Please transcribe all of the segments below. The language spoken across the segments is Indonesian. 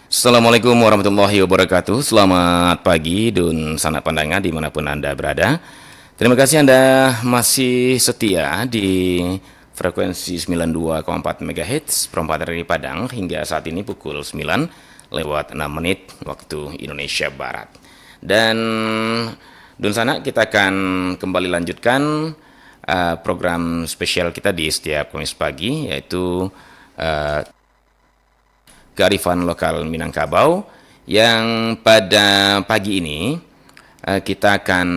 Assalamualaikum warahmatullahi wabarakatuh. Selamat pagi Dun Sanak Pandangan dimanapun Anda berada. Terima kasih Anda masih setia di frekuensi 92,4 MHz perempatan dari Padang hingga saat ini pukul 9 lewat 6 menit waktu Indonesia Barat. Dan Dun Sanak, kita akan kembali lanjutkan program spesial kita di setiap Kamis pagi, yaitu kearifan lokal Minangkabau, yang pada pagi ini kita akan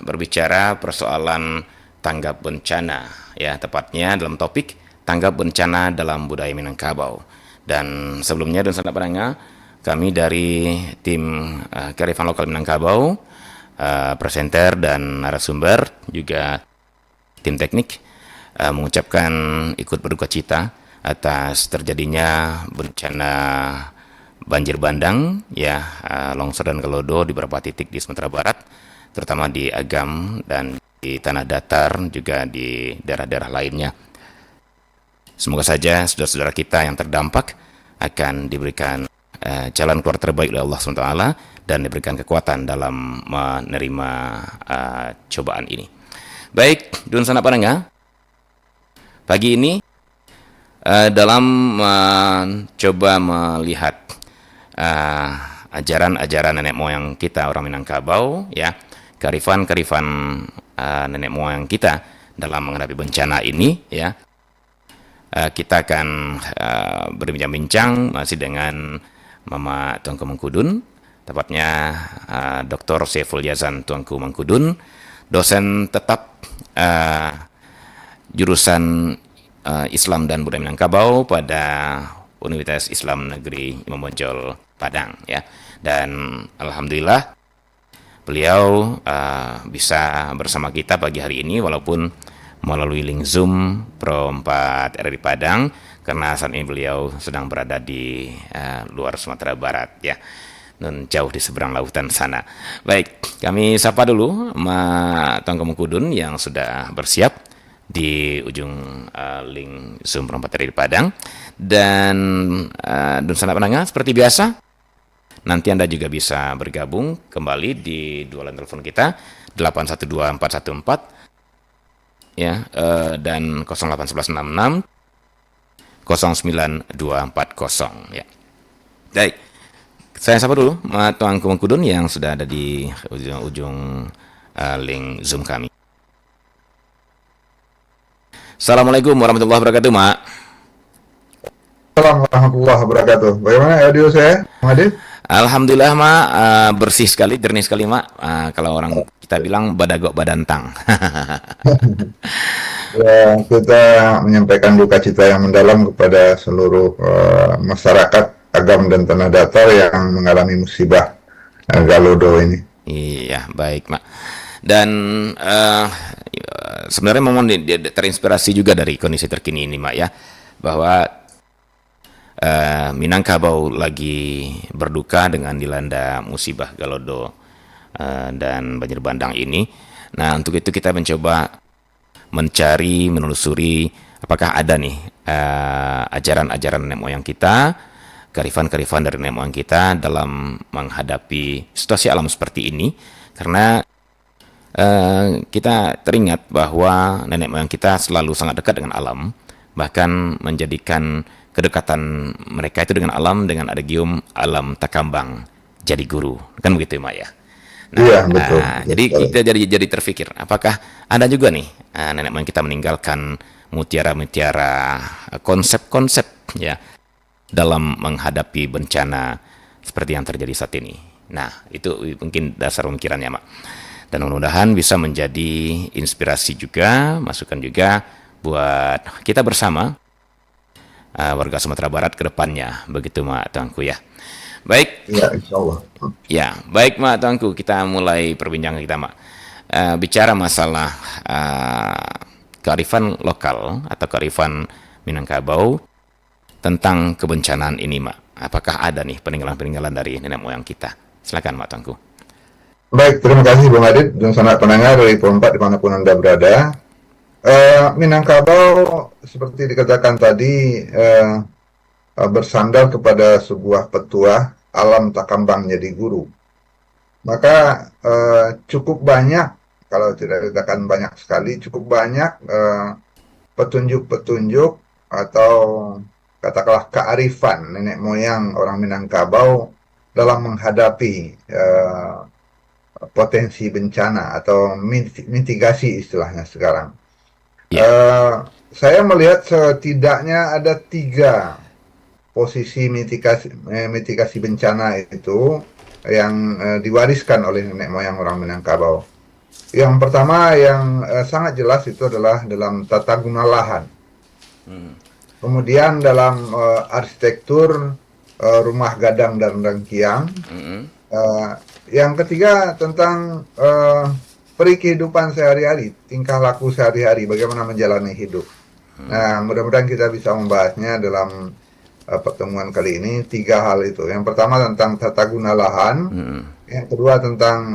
berbicara persoalan tanggap bencana, ya, tepatnya dalam topik tanggap bencana dalam budaya Minangkabau. Dan sebelumnya dan sanak pendengar, kami dari tim kearifan lokal Minangkabau, presenter dan narasumber, juga tim teknik, mengucapkan ikut berduka cita atas terjadinya bencana banjir bandang, ya, longsor dan gelodo di beberapa titik di Sumatera Barat, terutama di Agam dan di Tanah Datar, juga di daerah-daerah lainnya. Semoga saja saudara-saudara kita yang terdampak akan diberikan jalan keluar terbaik oleh Allah SWT dan diberikan kekuatan dalam menerima cobaan ini. Baik, Dun Sanak Pandangan, pagi ini dalam mencoba melihat ajaran-ajaran nenek moyang kita orang Minangkabau, ya, kearifan-kearifan nenek moyang kita dalam menghadapi bencana ini, ya, kita akan berbincang-bincang masih dengan Mama Tuanku Mangkudun, tepatnya Dr. Saiful Yazan Tuanku Mangkudun, dosen tetap jurusan Islam dan Budaya Minangkabau pada Universitas Islam Negeri Imam Bonjol Padang, ya. Dan alhamdulillah beliau bisa bersama kita pagi hari ini walaupun melalui link Zoom Pro 4 RRI Padang, karena saat ini beliau sedang berada di luar Sumatera Barat, ya, dan jauh di seberang lautan sana. Baik, kami sapa dulu Ma Tuanku Mangkudun yang sudah bersiap di ujung link Zoom perempat dari Padang. Dan Dun Sanak Pandangan, seperti biasa, nanti Anda juga bisa bergabung kembali di dua line telepon kita, 812414, ya, dan 08166 09240, ya. Baik, saya sapa dulu Ma Tuanku Mangkudun yang sudah ada di ujung link Zoom kami. Assalamualaikum warahmatullahi wabarakatuh, Mak. Assalamualaikum warahmatullahi wabarakatuh. Bagaimana audio saya, Adit? Alhamdulillah, Mak, bersih sekali, jernih sekali, Mak. Kalau orang kita bilang badagok badantang. Ya, kita menyampaikan duka cita yang mendalam kepada seluruh masyarakat Agam dan Tanah Datar yang mengalami musibah Galodo ini. Iya, baik, Mak. Dan sebenarnya memang terinspirasi juga dari kondisi terkini ini, Mak, ya, bahwa Minangkabau lagi berduka dengan dilanda musibah Galodo dan banjir bandang ini. Nah, untuk itu kita mencoba mencari, menelusuri apakah ada nih ajaran-ajaran nenek moyang kita, kearifan-kearifan dari nenek moyang kita dalam menghadapi situasi alam seperti ini. Karena kita teringat bahwa nenek moyang kita selalu sangat dekat dengan alam, bahkan menjadikan kedekatan mereka itu dengan alam dengan adagium alam takambang jadi guru, kan begitu, Mak, ya. Nah, Iya, betul. jadi kita jadi terfikir, apakah ada juga nih nenek moyang kita meninggalkan mutiara-mutiara konsep-konsep, ya, dalam menghadapi bencana seperti yang terjadi saat ini. Nah, itu mungkin dasar pemikirannya, Mak. Dan mudah-mudahan bisa menjadi inspirasi juga, masukan juga buat kita bersama warga Sumatera Barat ke depannya, begitu, Mak Tuanku, ya. Baik. Ya, insya Allah. Ya, baik, Mak Tuanku, kita mulai perbincangan kita, Mak. Bicara masalah kearifan lokal atau kearifan Minangkabau tentang kebencanaan ini, Mak. Apakah ada nih peninggalan-peninggalan dari nenek moyang kita? Silakan, Mak Tuanku. Baik, terima kasih Bung Adit dan sanak pendengar dari Pro 4 dimanapun Anda berada. Minangkabau seperti dikatakan tadi bersandar kepada sebuah petuah alam tak kembang jadi guru. Maka cukup banyak, kalau tidak dikatakan banyak sekali, cukup banyak petunjuk-petunjuk atau katakanlah kearifan nenek moyang orang Minangkabau dalam menghadapi potensi bencana atau mitigasi istilahnya sekarang. Saya melihat setidaknya ada 3 posisi mitigasi bencana itu yang diwariskan oleh nenek moyang orang Minangkabau. Yang pertama yang sangat jelas itu adalah dalam tata guna lahan. Kemudian dalam arsitektur rumah gadang dan rangkiang. Yang ketiga tentang kehidupan sehari-hari, tingkah laku sehari-hari, bagaimana menjalani hidup. Nah, mudah-mudahan kita bisa membahasnya dalam pertemuan kali ini 3 hal itu. Yang pertama tentang tata guna lahan, yang kedua tentang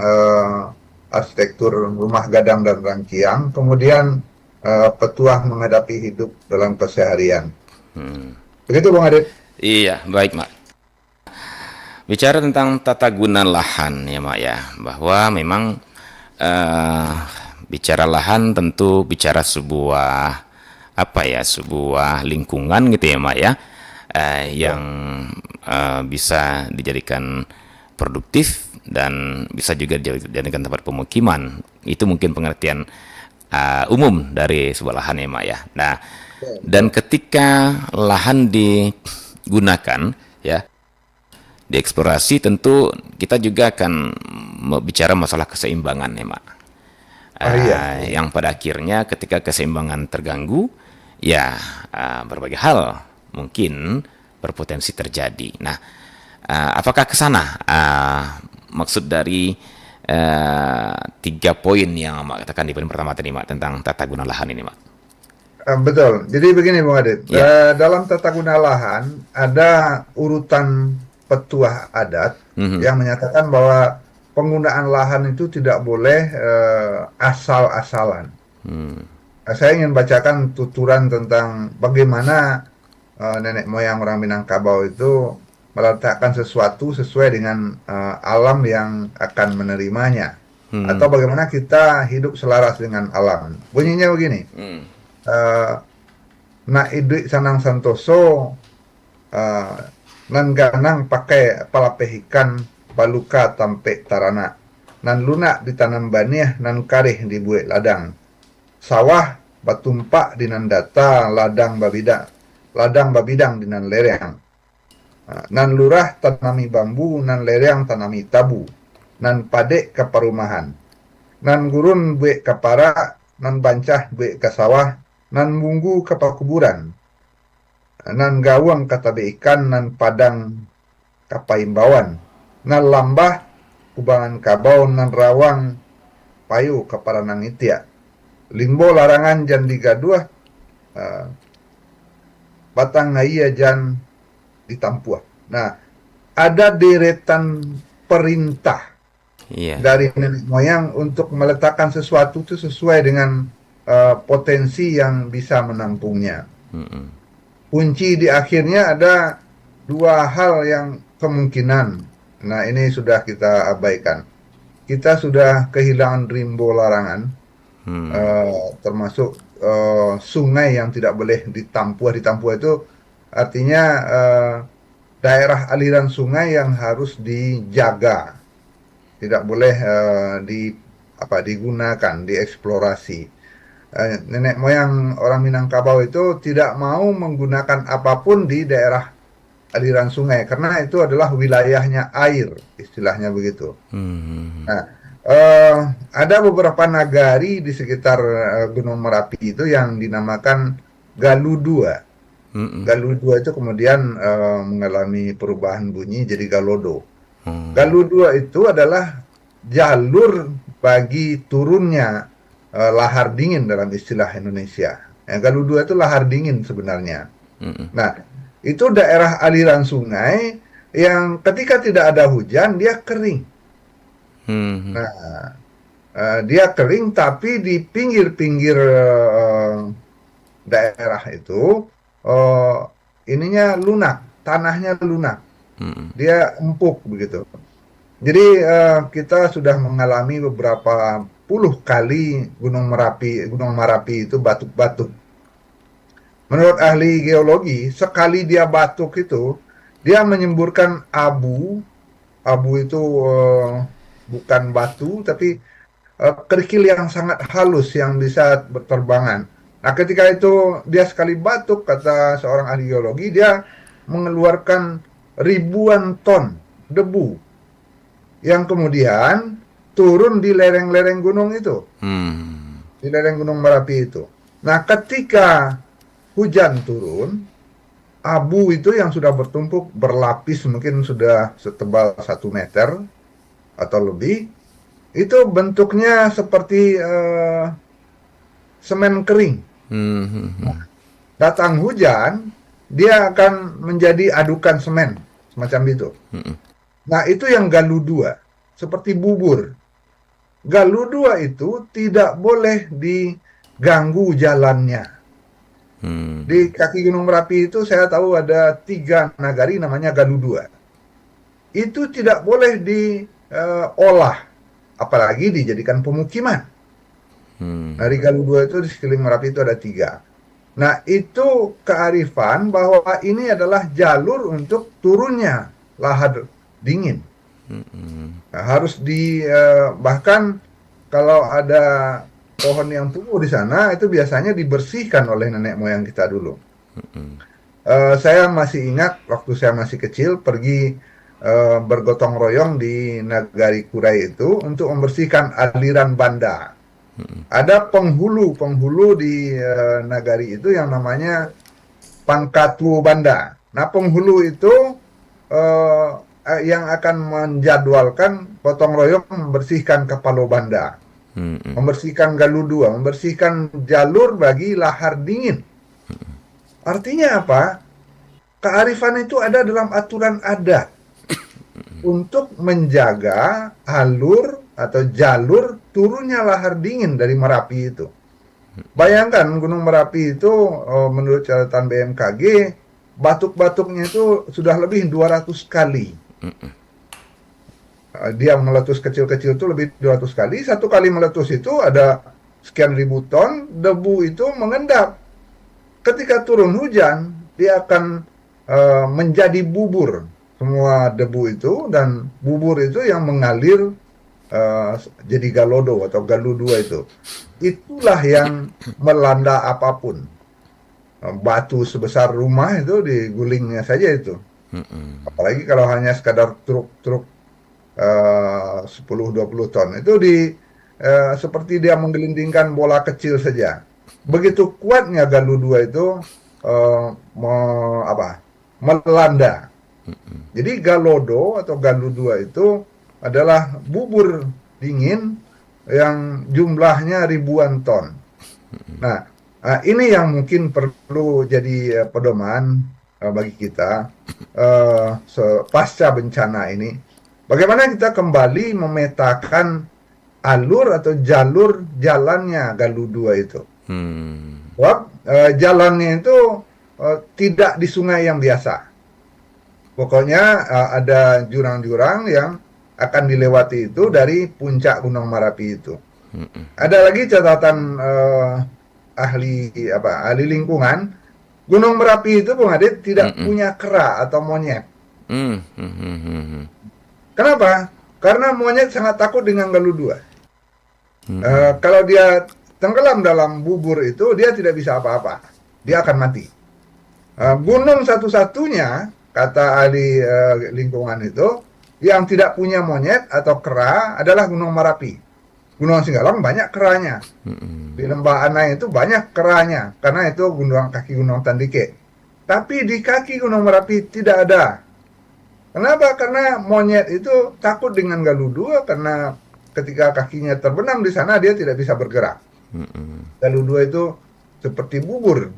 arsitektur rumah gadang dan rangkiang, kemudian petuah menghadapi hidup dalam keseharian. Begitu Bung Adit? Iya, baik Mak. Bicara tentang tata guna lahan ya Mak ya, bahwa memang bicara lahan tentu bicara sebuah sebuah lingkungan gitu ya Mak ya, yang bisa dijadikan produktif dan bisa juga dijadikan tempat pemukiman. Itu mungkin pengertian umum dari sebuah lahan ya Mak ya. Nah, dan ketika lahan digunakan ya, dieksplorasi, tentu kita juga akan bicara masalah keseimbangan ya Mak. Yang pada akhirnya ketika keseimbangan terganggu, ya berbagai hal mungkin berpotensi terjadi. Nah, apakah ke sana maksud dari 3 poin yang Mak katakan di poin pertama tadi Mak tentang tata guna lahan ini Mak? Betul. Jadi begini Bung Adit, dalam tata guna lahan ada urutan petuah adat yang menyatakan bahwa penggunaan lahan itu tidak boleh asal-asalan. Saya ingin bacakan tuturan tentang bagaimana nenek moyang orang Minangkabau itu meletakkan sesuatu sesuai dengan alam yang akan menerimanya, atau bagaimana kita hidup selaras dengan alam. Bunyinya begini, na idui sanang santoso nan ganang pakai palapeh ikan baluka tampe tarana nan lunak ditanam baniah nan karih dibuat ladang sawah batumpak dinan data ladang babidang dinan lereng nan lurah tanami bambu nan lereng tanami tabu nan padek ke perumahan nan gurun buat ke para nan bancah buat ke sawah nan munggu ke pakuburan nan gawang katabe ikan nan padang kapaimbawan nan lambah kubangan kabau nan rawang payu kaparanang itia limbo larangan jan digaduah batang ngaya jan ditampuah. Nah, ada deretan perintah dari nenek moyang untuk meletakkan sesuatu itu sesuai dengan potensi yang bisa menampungnya. Kunci di akhirnya ada 2 hal yang kemungkinan. Nah, ini sudah kita abaikan. Kita sudah kehilangan rimbo larangan, termasuk sungai yang tidak boleh ditampuah. Ditampuah itu artinya daerah aliran sungai yang harus dijaga, tidak boleh digunakan, dieksplorasi. Nenek moyang orang Minangkabau itu tidak mau menggunakan apapun di daerah aliran sungai karena itu adalah wilayahnya air, istilahnya begitu. Nah, ada beberapa nagari di sekitar Gunung Merapi itu yang dinamakan Galudua. Galudua itu kemudian mengalami perubahan bunyi jadi Galodo. Galudua itu adalah jalur bagi turunnya lahar dingin dalam istilah Indonesia. Galudua itu lahar dingin sebenarnya. Nah, itu daerah aliran sungai yang ketika tidak ada hujan dia kering. Nah, dia kering tapi di pinggir-pinggir daerah itu ininya lunak, tanahnya lunak, dia empuk begitu. Jadi kita sudah mengalami beberapa puluh kali Gunung Merapi itu batuk-batuk. Menurut ahli geologi, sekali dia batuk itu, dia menyemburkan abu. Abu itu bukan batu, tapi kerikil yang sangat halus yang bisa berterbangan. Nah, ketika itu dia sekali batuk, kata seorang ahli geologi, dia mengeluarkan ribuan ton debu yang kemudian turun di lereng-lereng gunung itu, di lereng Gunung Merapi itu. Nah, ketika hujan turun, abu itu yang sudah bertumpuk berlapis, mungkin sudah setebal 1 meter atau lebih, itu bentuknya seperti semen kering. Datang hujan, dia akan menjadi adukan semen, semacam itu. Nah, itu yang Galuh 2, seperti bubur. Galuh 2 itu tidak boleh diganggu jalannya. Di kaki Gunung Merapi itu saya tahu ada 3 nagari namanya Galuh 2. Itu tidak boleh diolah, apalagi dijadikan pemukiman. Dari Galuh 2 itu di sekeliling Merapi itu ada 3. Nah, itu kearifan bahwa ini adalah jalur untuk turunnya lahar dingin. Nah, harus bahkan kalau ada pohon yang tumbuh di sana itu biasanya dibersihkan oleh nenek moyang kita dulu. Saya masih ingat waktu saya masih kecil pergi bergotong royong di Nagari Kurai itu untuk membersihkan aliran Banda. Ada penghulu di nagari itu yang namanya Pangkatu Banda. Nah, penghulu itu yang akan menjadwalkan gotong royong membersihkan Kapalo Banda, membersihkan Galuh 2, membersihkan jalur bagi lahar dingin. Artinya apa? Kearifan itu ada dalam aturan adat untuk menjaga alur atau jalur turunnya lahar dingin dari Merapi itu. Bayangkan Gunung Merapi itu menurut catatan BMKG batuk-batuknya itu sudah lebih 200 kali. Dia meletus kecil-kecil itu lebih 200 kali. Satu kali meletus itu ada sekian ribu ton debu itu mengendap. Ketika turun hujan, dia akan menjadi bubur semua debu itu, dan bubur itu yang mengalir jadi Galodo atau Galuh 2 itu. Itulah yang melanda apapun. Batu sebesar rumah itu digulingnya saja itu. Apalagi kalau hanya sekadar truk-truk 10-20 ton. Itu seperti dia menggelindingkan bola kecil saja. Begitu kuatnya Galuh 2 itu melanda. Jadi Galodo atau Galuh 2 itu adalah bubur dingin yang jumlahnya ribuan ton. Nah, ini yang mungkin perlu jadi pedoman bagi kita pasca bencana ini. Bagaimana kita kembali memetakan alur atau jalur jalannya Galuh 2 itu. Sebab jalannya itu tidak di sungai yang biasa. Pokoknya ada jurang-jurang yang akan dilewati itu dari puncak Gunung Merapi itu. Ada lagi catatan ahli lingkungan, Gunung Merapi itu Bung Adit tidak punya kera atau monyet. Kenapa? Karena monyet sangat takut dengan Galuh 2. Kalau dia tenggelam dalam bubur itu, dia tidak bisa apa-apa. Dia akan mati. Gunung satu-satunya, kata ahli lingkungan itu, yang tidak punya monyet atau kera adalah Gunung Merapi. Gunung Singgalang banyak keranya. Di Lembah Anai itu banyak keranya, karena itu kaki Gunung Tandike. Tapi di kaki Gunung Merapi tidak ada. Kenapa? Karena monyet itu takut dengan Galuh 2, karena ketika kakinya terbenam di sana, dia tidak bisa bergerak. Galuh 2 itu seperti bubur,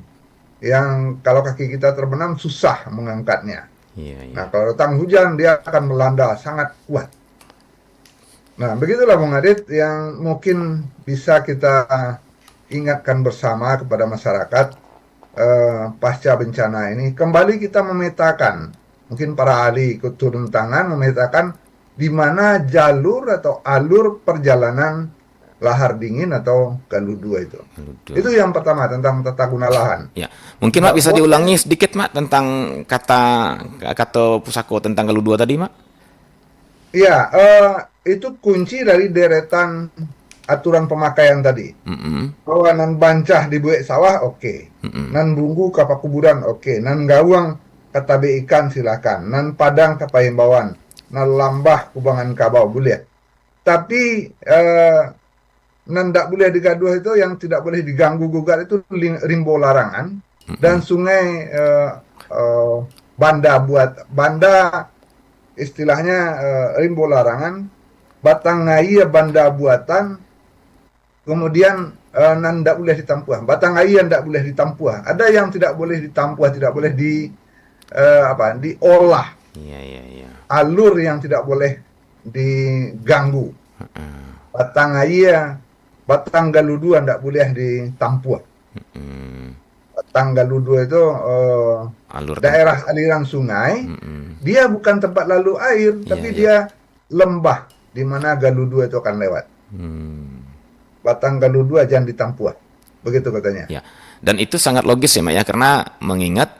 yang kalau kaki kita terbenam susah mengangkatnya. Nah, kalau datang hujan, dia akan melanda sangat kuat. Nah, begitulah Bung Adit yang mungkin bisa kita ingatkan bersama kepada masyarakat pasca bencana ini. Kembali kita memetakan mungkin para ahli ikut turun tangan memetakan di mana jalur atau alur perjalanan lahar dingin atau Galuh 2 itu. Galuh Itu 2. yang pertama tentang tata guna lahan. Ya, mungkin Mak Nggak bisa boleh. diulangi sedikit Mak tentang kata kata Pusako tentang Galuh 2 tadi Mak. Iya, itu kunci dari deretan aturan pemakaian tadi. Mm-mm. Bahwa nan bancah di buek sawah, oke. Mm-mm. Nan bunggu kapal kuburan, oke. Nan gawang katabe ikan, silakan. Nan padang kapayembawan. Nan lambah kubangan kabau, boleh. Tapi nan tidak boleh digaduh itu, yang tidak boleh diganggu gugat itu rimbo larangan dan sungai banda istilahnya rimbo larangan, batang ngai banda buatan, kemudian nan tidak boleh ditampuah. Batang ngai yang tidak boleh ditampuah. Ada yang tidak boleh ditampuah, tidak boleh diolah. Iya, iya, iya. Alur yang tidak boleh diganggu. Batang ngai, batang Galuh 2 tidak boleh ditampuah. Batang Galuh 2 itu Alur daerah aliran sungai. Dia bukan tempat lalu air, tapi iya. dia lembah di mana Galuh 2 itu akan lewat. Batang Galuh 2 jangan ditampuah. Begitu katanya. Ya. Dan itu sangat logis ya Mak ya, karena mengingat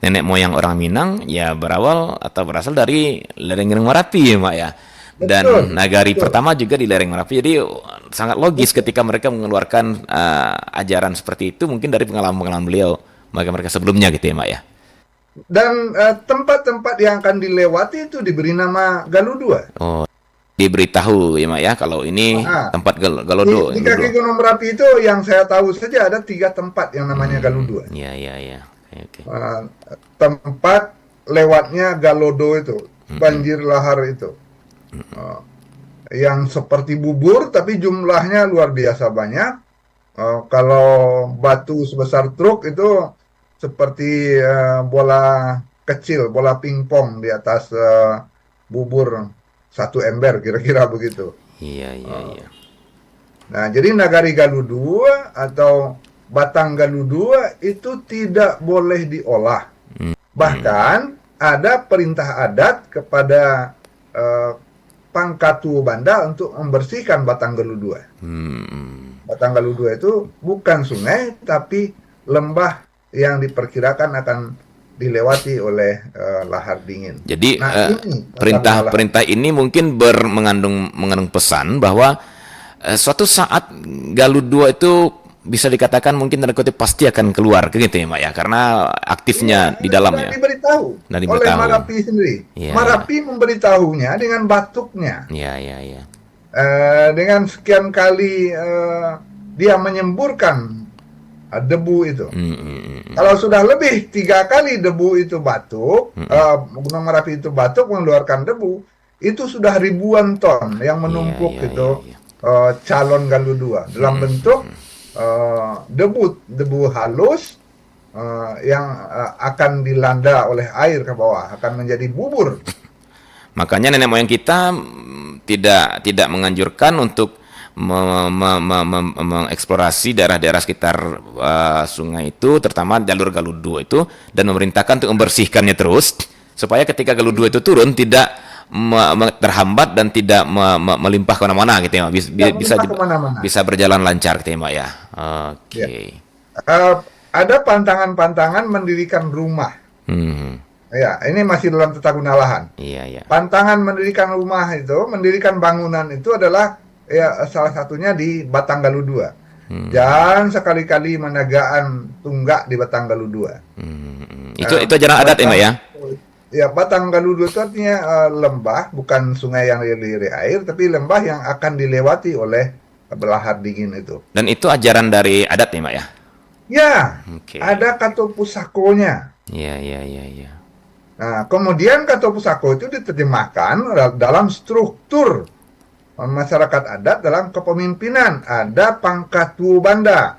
nenek moyang orang Minang ya berawal atau berasal dari lereng Merapi ya Mak ya. Dan Betul, nagari betul. pertama juga di lereng Merapi, jadi sangat logis ketika mereka mengeluarkan ajaran seperti itu mungkin dari pengalaman-pengalaman beliau mereka sebelumnya gitu ya Mak ya. Dan tempat-tempat yang akan dilewati itu diberi nama Galuh 2. Oh, diberitahu ya Mak ya kalau ini Nah, tempat di Galodo. kaki Gunung Merapi itu yang saya tahu saja ada 3 tempat yang namanya Galuh 2. Iya, iya, iya. Oke. Tempat lewatnya Galodo itu, banjir lahar itu. Yang seperti bubur tapi jumlahnya luar biasa banyak. Kalau batu sebesar truk itu seperti bola kecil, bola pingpong di atas bubur 1 ember, kira-kira begitu. Iya, iya, iya. Nah, jadi nagari Galuh 2 atau batang Galuh 2 itu tidak boleh diolah. Bahkan ada perintah adat kepada Pangkatu Banda untuk membersihkan batang Galuh 2. Batang Galuh 2 itu bukan sungai, tapi lembah yang diperkirakan akan dilewati oleh lahar dingin. Jadi Nah, ini perintah ini mungkin mengandung pesan bahwa suatu saat Galuh 2 itu bisa dikatakan mungkin tanda kutip pasti akan keluar gitu ya Mak ya, karena aktifnya di dalam ya. Diberitahu Nah, oleh diberitahu. Marapi sendiri. Iya, Marapi memberitahunya dengan batuknya. Iya, iya, iya. Dengan sekian kali dia menyemburkan debu itu. Kalau sudah lebih 3 kali debu itu batuk, Gunung Merapi itu batuk mengeluarkan debu, itu sudah ribuan ton yang menumpuk Iya, iya, itu iya. calon Galuh 2 dalam bentuk debu halus yang akan dilanda oleh air ke bawah, akan menjadi bubur. Makanya nenek moyang kita tidak menganjurkan untuk mengeksplorasi daerah-daerah sekitar sungai itu, terutama jalur Galuh 2 itu, dan memerintahkan untuk membersihkannya terus supaya ketika Galuh 2 itu turun tidak terhambat dan tidak melimpah kemana-mana gitu ya, bisa berjalan lancar gitu ya Mak ya. Oke. Ya. Ada pantangan-pantangan mendirikan rumah. Ya, ini masih dalam tata guna lahan. Iya, iya. Pantangan mendirikan rumah itu, mendirikan bangunan itu adalah ya salah satunya di Batang Galuh 2. Jangan sekali-kali menegaan tunggak di Batang Galuh 2. Itu ajaran adat ya Mak ya. Ya, Batang Galuh 2 itu artinya lembah, bukan sungai yang lirik air, tapi lembah yang akan dilewati oleh belahar dingin itu. Dan itu ajaran dari adat ya Mak ya. Ya, Oke. ada Kato Pusakonya. Iya, iya, iya, iya. Nah, kemudian Kato Pusako itu diterjemahkan dalam struktur masyarakat adat dalam kepemimpinan. Ada Pangkatu Banda.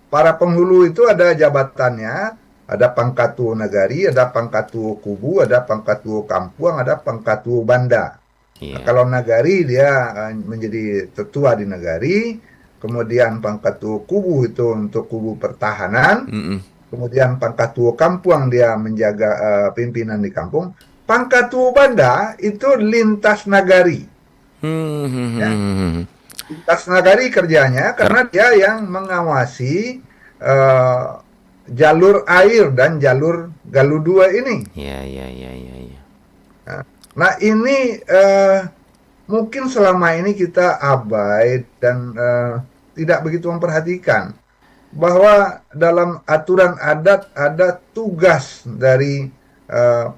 Para penghulu itu ada jabatannya. Ada Pangkatu Nagari, ada Pangkatu Kubu, ada Pangkatu Kampuang, ada Pangkatu Banda. Iya. Nah, kalau Nagari dia menjadi tetua di Nagari, kemudian Pangkatu Kubu itu untuk kubu pertahanan, kemudian Pangkatuo Kampuang dia menjaga pimpinan di kampung. Pangkatuo Banda itu lintas nagari, Hmm, hmm, hmm, ya. hmm, hmm. Lintas nagari kerjanya karena Ker- dia yang mengawasi eh, jalur air dan jalur Galudua ini. Ya, ya, ya, ya, ya. Nah, ini mungkin selama ini kita abai dan tidak begitu memperhatikan bahwa dalam aturan adat ada tugas dari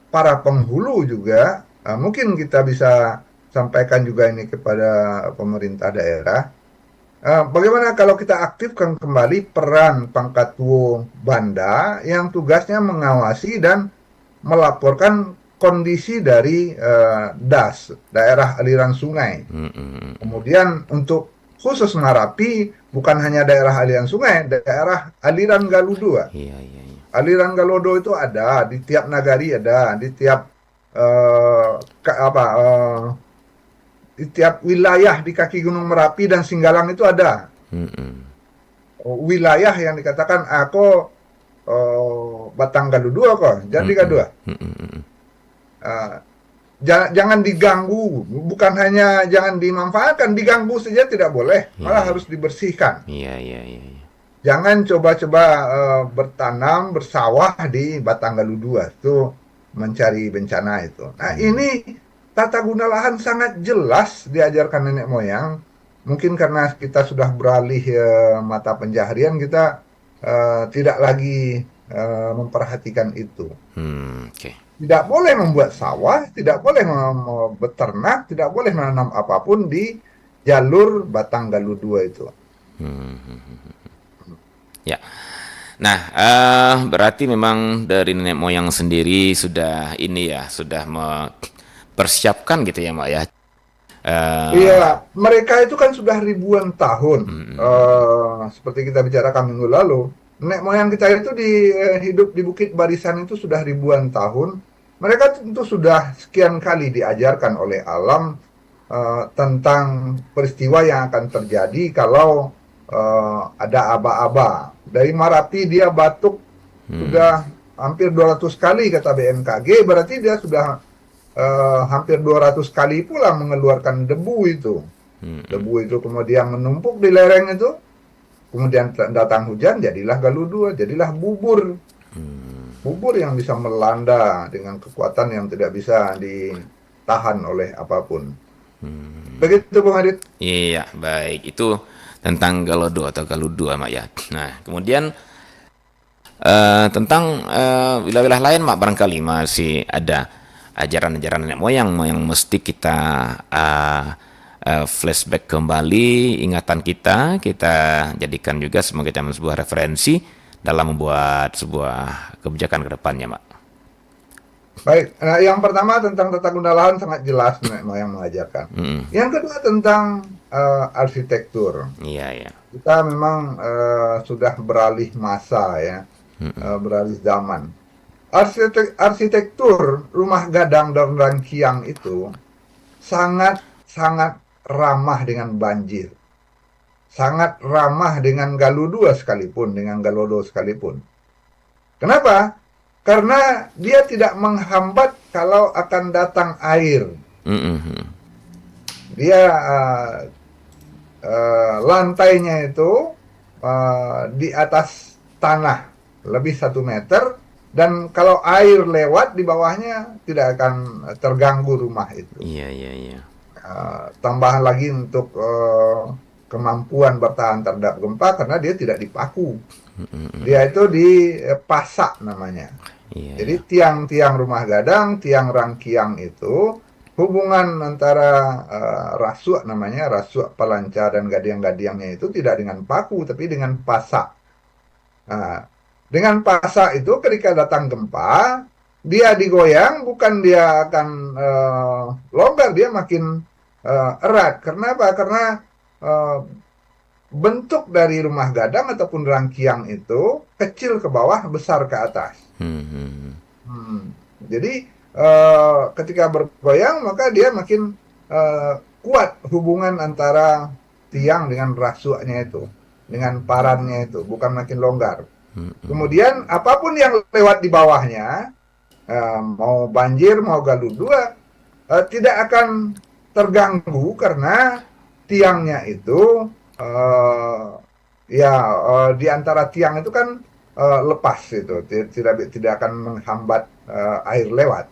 para penghulu juga. Mungkin kita bisa sampaikan juga ini kepada pemerintah daerah. Bagaimana kalau kita aktifkan kembali peran Pangkatuo Banda yang tugasnya mengawasi dan melaporkan kondisi dari DAS, daerah aliran sungai. Hmm, hmm, hmm. Kemudian untuk khusus Marapi, bukan hanya daerah aliran sungai, daerah aliran Galudua. Iya, iya, iya. Aliran Galodo itu ada di tiap nagari, ada di tiap eh, apa di tiap wilayah di kaki Gunung Merapi dan Singgalang itu ada Hmm, hmm. wilayah yang dikatakan aku Batang Galudua kok, jadi Hmm, hmm. Gadua. Hmm, hmm, hmm. Eh, jangan diganggu, bukan hanya jangan dimanfaatkan, diganggu saja tidak boleh, Iya, malah iya. harus dibersihkan. Iya, iya, iya, iya. Jangan coba-coba bertanam, bersawah di Batangalu 2, itu mencari bencana itu. Nah, Hmm. ini tata guna lahan sangat jelas diajarkan nenek moyang. Mungkin karena kita sudah beralih mata pencaharian, kita tidak lagi memperhatikan itu. Oke. Tidak boleh membuat sawah, tidak boleh beternak, tidak boleh menanam apapun di jalur Batanggalu 2 itu. Hmm, hmm, hmm. Ya. Nah, berarti memang dari nenek moyang sendiri sudah ini ya, sudah mempersiapkan gitu ya, Mak ya. Iya, Eh, mereka itu kan sudah ribuan tahun. Seperti kita bicarakan minggu lalu, nenek moyang kita itu hidup di Bukit Barisan itu sudah ribuan tahun. Mereka tentu sudah sekian kali diajarkan oleh alam tentang peristiwa yang akan terjadi kalau ada aba-aba. Dari Marapi dia batuk sudah hampir 200 kali kata BMKG, berarti dia sudah hampir 200 kali pula mengeluarkan debu itu. Debu itu kemudian menumpuk di lereng itu, kemudian datang hujan, jadilah Galuh 2, jadilah bubur. Bubur yang bisa melanda dengan kekuatan yang tidak bisa ditahan oleh apapun. Begitu Bung Adit. iya, baik. Itu tentang Galodo atau Galudu, Mak ya. Nah, kemudian tentang wilayah-wilayah lain, Mak, barangkali masih ada ajaran-ajaran nenek moyang yang mesti kita uh, flashback kembali ingatan kita jadikan juga sebagai sebuah referensi dalam membuat sebuah kebijakan ke depannya, Mak. Baik, nah yang pertama tentang tata guna lahan sangat jelas nenek moyang mengajarkan. Yang kedua tentang arsitektur. Iya, iya. Kita memang sudah beralih masa ya, beralih zaman. Arsitektur rumah gadang dan rangkiang itu sangat ramah dengan banjir, sangat ramah dengan Galuh 2 sekalipun, dengan Galodo sekalipun. Kenapa? Karena dia tidak menghambat kalau akan datang air. Mm-mm. Dia lantainya itu di atas tanah lebih 1 meter, dan kalau air lewat di bawahnya tidak akan terganggu rumah itu. Iya, iya, iya. Tambahan lagi untuk kemampuan bertahan terhadap gempa karena dia tidak dipaku. Dia itu dipasak namanya. Iya, Jadi iya. tiang-tiang rumah gadang, tiang rangkiang itu hubungan antara rasuk namanya, rasuk pelancar dan gadiang-gadiangnya itu tidak dengan paku tapi dengan pasak. Nah, dengan pasak itu ketika datang gempa, dia digoyang, bukan dia akan longgar, dia makin erat. Kenapa? Karena eh, bentuk dari rumah gadang ataupun rangkiang itu kecil ke bawah, besar ke atas. Hmm. Jadi ketika bergoyang maka dia makin kuat hubungan antara tiang dengan rasuknya itu, dengan parannya itu, bukan makin longgar. Kemudian apapun yang lewat di bawahnya, mau banjir, mau galudua, tidak akan terganggu karena tiangnya itu ya di antara tiang itu kan lepas itu, tidak akan menghambat air lewat.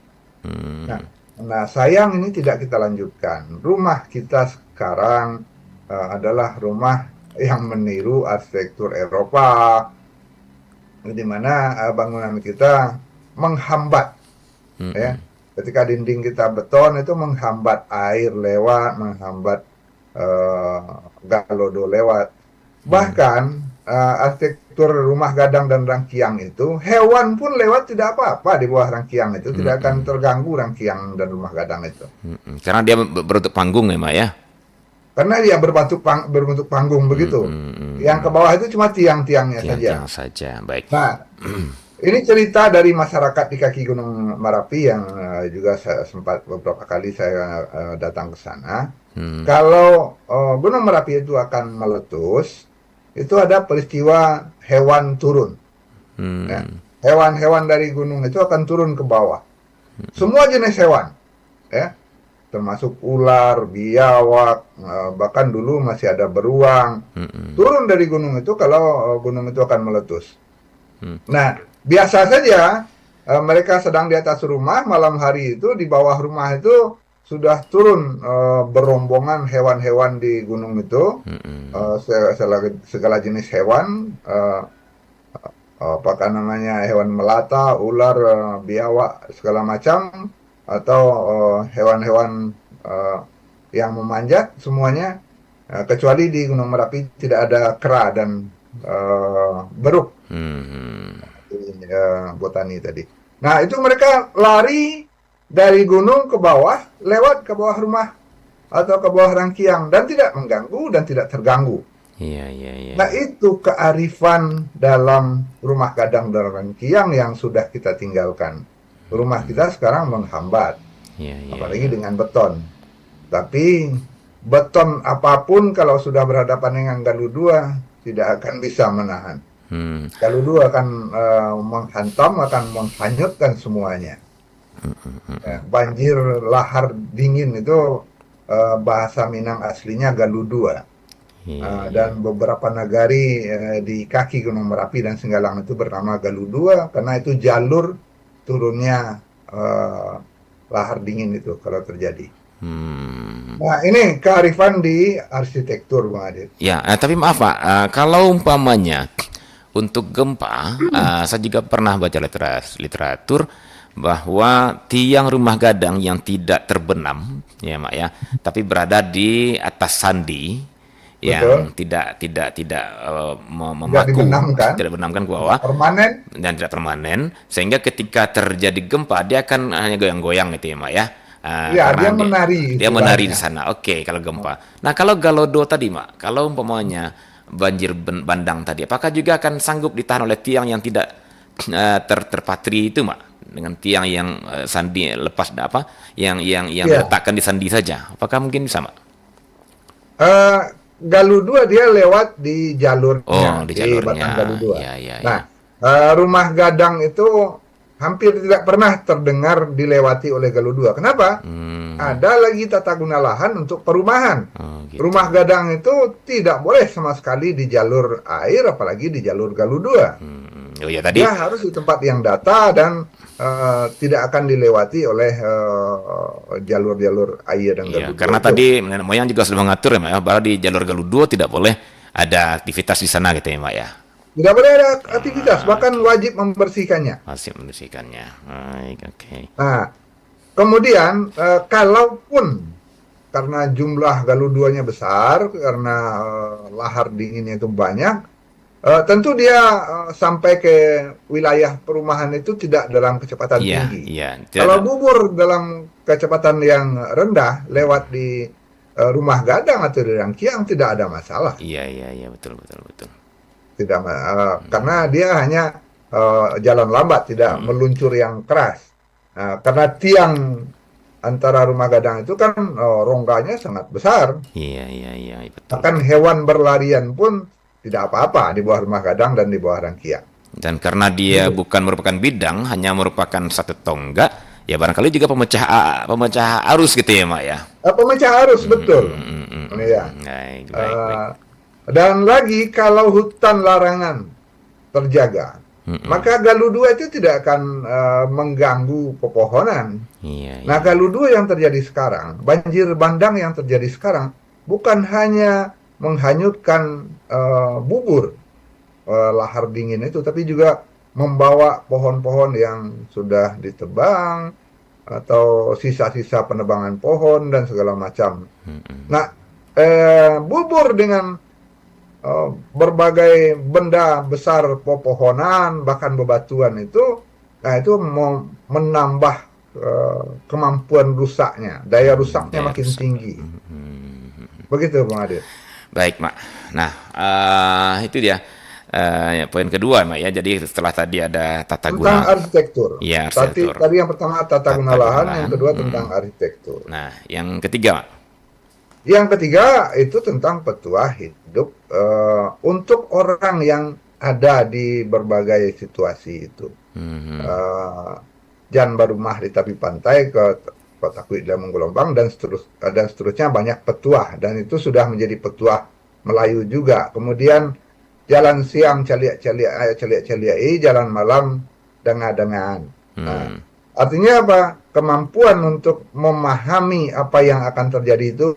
Nah, nah, sayang ini tidak kita lanjutkan. Rumah kita sekarang adalah rumah yang meniru arsitektur Eropa, di mana bangunan kita menghambat, ya. Ketika dinding kita beton itu menghambat air lewat, menghambat galodo lewat. Bahkan arsitektur rumah gadang dan rangkiang itu, hewan pun lewat tidak apa-apa di bawah rangkiang itu, tidak akan terganggu rangkiang dan rumah gadang itu. Karena dia berbentuk panggung ya, Mak ya. Karena dia berbentuk panggung begitu. Yang ke bawah itu cuma tiang-tiangnya saja. Tiang saja, baik. Nah, ini cerita dari masyarakat di kaki Gunung Merapi yang juga saya sempat beberapa kali saya datang ke sana. Kalau Gunung Merapi itu akan meletus, itu ada peristiwa hewan turun. Ya. Hewan-hewan dari gunung itu akan turun ke bawah. Semua jenis hewan, ya, termasuk ular, biawak, bahkan dulu masih ada beruang. Turun dari gunung itu kalau gunung itu akan meletus. Nah, biasa saja mereka sedang di atas rumah, malam hari itu di bawah rumah itu sudah turun berombongan hewan-hewan di gunung itu, segala jenis hewan, apakah namanya hewan melata, ular, biawak, segala macam, atau hewan-hewan yang memanjat, semuanya, kecuali di Gunung Merapi tidak ada kera dan beruk, botani tadi. Nah, itu mereka lari dari gunung ke bawah, lewat ke bawah rumah atau ke bawah rangkiang, dan tidak mengganggu dan tidak terganggu. Iya. Nah, itu kearifan dalam rumah gadang dan rangkiang yang sudah kita tinggalkan. Rumah kita sekarang menghambat, apalagi dengan beton. Tapi beton apapun kalau sudah berhadapan dengan galudua tidak akan bisa menahan. Galudua akan menghantam, akan menghanyutkan semuanya. Banjir lahar dingin itu bahasa Minang aslinya galudua. Dan beberapa nagari di kaki Gunung Merapi dan Singgalang itu bernama galudua karena itu jalur turunnya lahar dingin itu kalau terjadi. Nah, ini kearifan di arsitektur, Bang Adit. Ya, tapi maaf Pak, kalau umpamanya untuk gempa, saya juga pernah baca literatur bahwa tiang rumah gadang yang tidak terbenam, ya Mak ya, tapi berada di atas sandi, yang tidak memaku, tidak benamkan ke bawah, permanen dan tidak permanen, sehingga ketika terjadi gempa dia akan hanya goyang-goyang gitu ya Mak ya. Dia menari. Dia menari di sana. Oke, kalau gempa. Nah, kalau galodo tadi Mak, kalau umpamanya banjir bandang tadi, apakah juga akan sanggup ditahan oleh tiang yang tidak terpatri itu Mak? Dengan tiang yang sandi lepas yang diletakkan di sandi saja, apakah mungkin bisa Mak? Galudua dia lewat di jalurnya, di jalurnya. Batang Galudua. Ya. Nah, rumah gadang itu hampir tidak pernah terdengar dilewati oleh galudua. Kenapa? Ada lagi tata guna lahan untuk perumahan. Gitu. Rumah gadang itu tidak boleh sama sekali di jalur air, apalagi di jalur galudua. Tadi dia harus di tempat yang data dan tidak akan dilewati oleh jalur-jalur air dan galudua. Karena tadi nenek moyang juga sudah mengatur ya Mak ya, bahwa di jalur galudua tidak boleh ada aktivitas di sana gitu ya Mak ya. Tidak boleh ada aktivitas, bahkan wajib membersihkannya. Baik, oke. Nah, kemudian kalaupun karena jumlah galuduanya besar, karena lahar dinginnya itu banyak, tentu dia sampai ke wilayah perumahan itu tidak dalam kecepatan tinggi. Kalau gugur dalam kecepatan yang rendah lewat di rumah gadang atau di rangkiang tidak ada masalah. Iya, betul. Tidak, karena dia hanya jalan lambat, tidak meluncur yang keras. Karena tiang antara rumah gadang itu kan rongganya sangat besar. Iya, betul. Bahkan hewan berlarian pun tidak apa-apa di bawah rumah gadang dan di bawah rangkiang. Dan karena dia bukan merupakan bidang, hanya merupakan satu tonggak, ya barangkali juga pemecah arus gitu ya, Mak ya. Pemecah arus, betul. Ya. Baik, baik, baik. Dan lagi kalau hutan larangan terjaga, maka Galuh 2 itu tidak akan mengganggu pepohonan. Iya, Nah, iya. Galuh 2 yang terjadi sekarang, banjir bandang yang terjadi sekarang, bukan hanya menghanyutkan bubur lahar dingin itu, tapi juga membawa pohon-pohon yang sudah ditebang atau sisa-sisa penebangan pohon dan segala macam. Nah, bubur dengan berbagai benda besar, pepohonan, bahkan bebatuan itu, nah itu menambah kemampuan rusaknya, daya rusaknya Daya makin rusak. tinggi. Begitu, Bang Adit. Baik, Mak. Nah, itu dia ya, poin kedua, Mak ya. Jadi setelah tadi ada tata Tentang guna, arsitektur. ya Tadi, arsitektur, tadi yang pertama tata guna tata guna lahan, yang lahan. kedua tentang arsitektur. Nah, yang ketiga, Mak. Yang ketiga itu tentang petuah hidup untuk orang yang ada di berbagai situasi itu. Eh, Jan Barumah di tepi pantai ke Kota Kuit Lemong Gelombang dan seterusnya banyak petuah, dan itu sudah menjadi petuah Melayu juga. Kemudian jalan siang celiak-celiak, jalan malam dengar-dengar. Nah, artinya apa? Kemampuan untuk memahami apa yang akan terjadi itu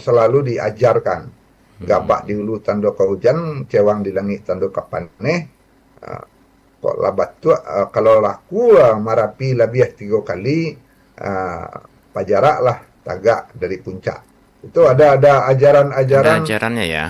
selalu diajarkan. Gabak di hulu tando ka hujan, cewang di langit tando ka paneh. Kok labat tu kalau laku marapi lebih 3 kali, pajarak lah tagak dari puncak. Itu ada Ada ajaran-ajaran ajarannya ya.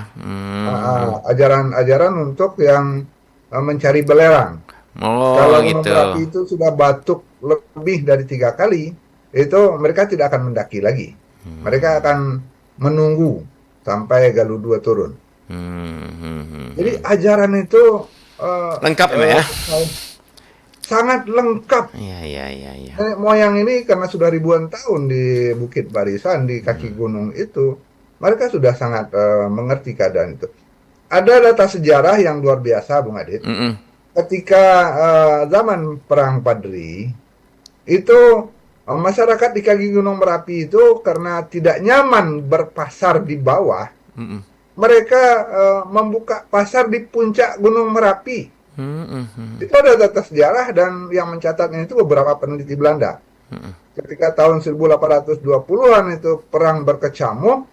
ajaran-ajaran untuk yang mencari belerang. Oh, Kalau Gunung gitu. Merapi itu sudah batuk lebih dari 3 kali, itu mereka tidak akan mendaki lagi. Mereka akan menunggu sampai Galuh 2 turun. Jadi ajaran itu Lengkap ya, Mak ya. sangat lengkap. Iya, iya, iya, iya. Nenek moyang ini karena sudah ribuan tahun di Bukit Barisan, di kaki gunung itu, mereka sudah sangat mengerti keadaan itu. Ada data sejarah yang luar biasa, Bung Adit. Ketika zaman Perang Padri, itu masyarakat di kaki Gunung Merapi itu karena tidak nyaman berpasar di bawah, mereka membuka pasar di puncak Gunung Merapi. Itu ada data sejarah, dan yang mencatatnya itu beberapa peneliti Belanda. Ketika tahun 1820-an itu perang berkecamuk,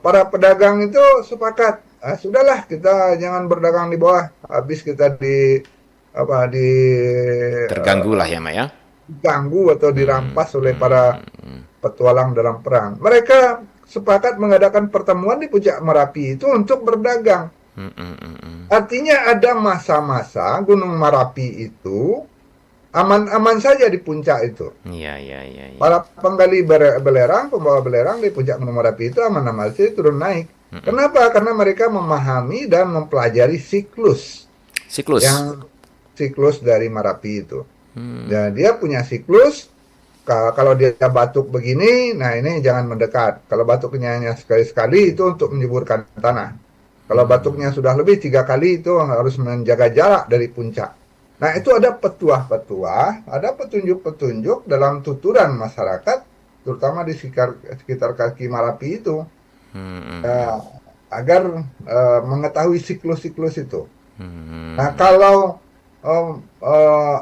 para pedagang itu sepakat, sudahlah kita jangan berdagang di bawah, habis kita Terganggu lah ya, Mak ya. diganggu atau dirampas oleh para petualang dalam perang. Mereka sepakat mengadakan pertemuan di puncak Merapi itu untuk berdagang. Artinya ada masa-masa Gunung Merapi itu aman-aman saja di puncak itu. Iya, iya, iya, iya. Para penggali belerang, pembawa belerang di puncak Gunung Merapi itu aman-aman saja turun naik. Kenapa? Karena mereka memahami dan mempelajari siklus dari Merapi itu. Dan dia punya siklus. Kalau dia batuk begini, nah ini jangan mendekat. Kalau batuknya hanya sekali-sekali, itu untuk menyuburkan tanah. Kalau batuknya sudah lebih 3 kali, itu harus menjaga jarak dari puncak. Nah, itu ada petuah-petuah, ada petunjuk-petunjuk dalam tuturan masyarakat, terutama di sekitar kaki Merapi itu, agar mengetahui siklus-siklus itu. Nah, kalau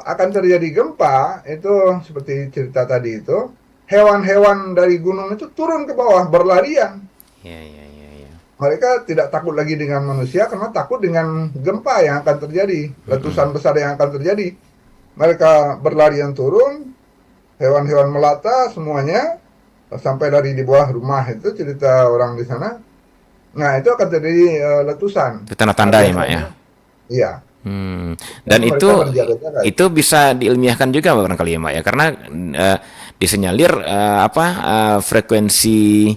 akan terjadi gempa, itu seperti cerita tadi itu, hewan-hewan dari gunung itu turun ke bawah berlarian. Iya, iya, iya, iya. Mereka tidak takut lagi dengan manusia karena takut dengan gempa yang akan terjadi, letusan besar yang akan terjadi. Mereka berlarian turun, hewan-hewan melata semuanya, sampai dari di bawah rumah, itu cerita orang di sana. Nah, itu akan terjadi letusan. Itu tanda-tanda ya, Mak ya. Iya. Dan Jadi itu mereka berjaga-jaga. itu bisa diilmiahkan juga barangkali ya, Mak ya, karena disenyalir frekuensi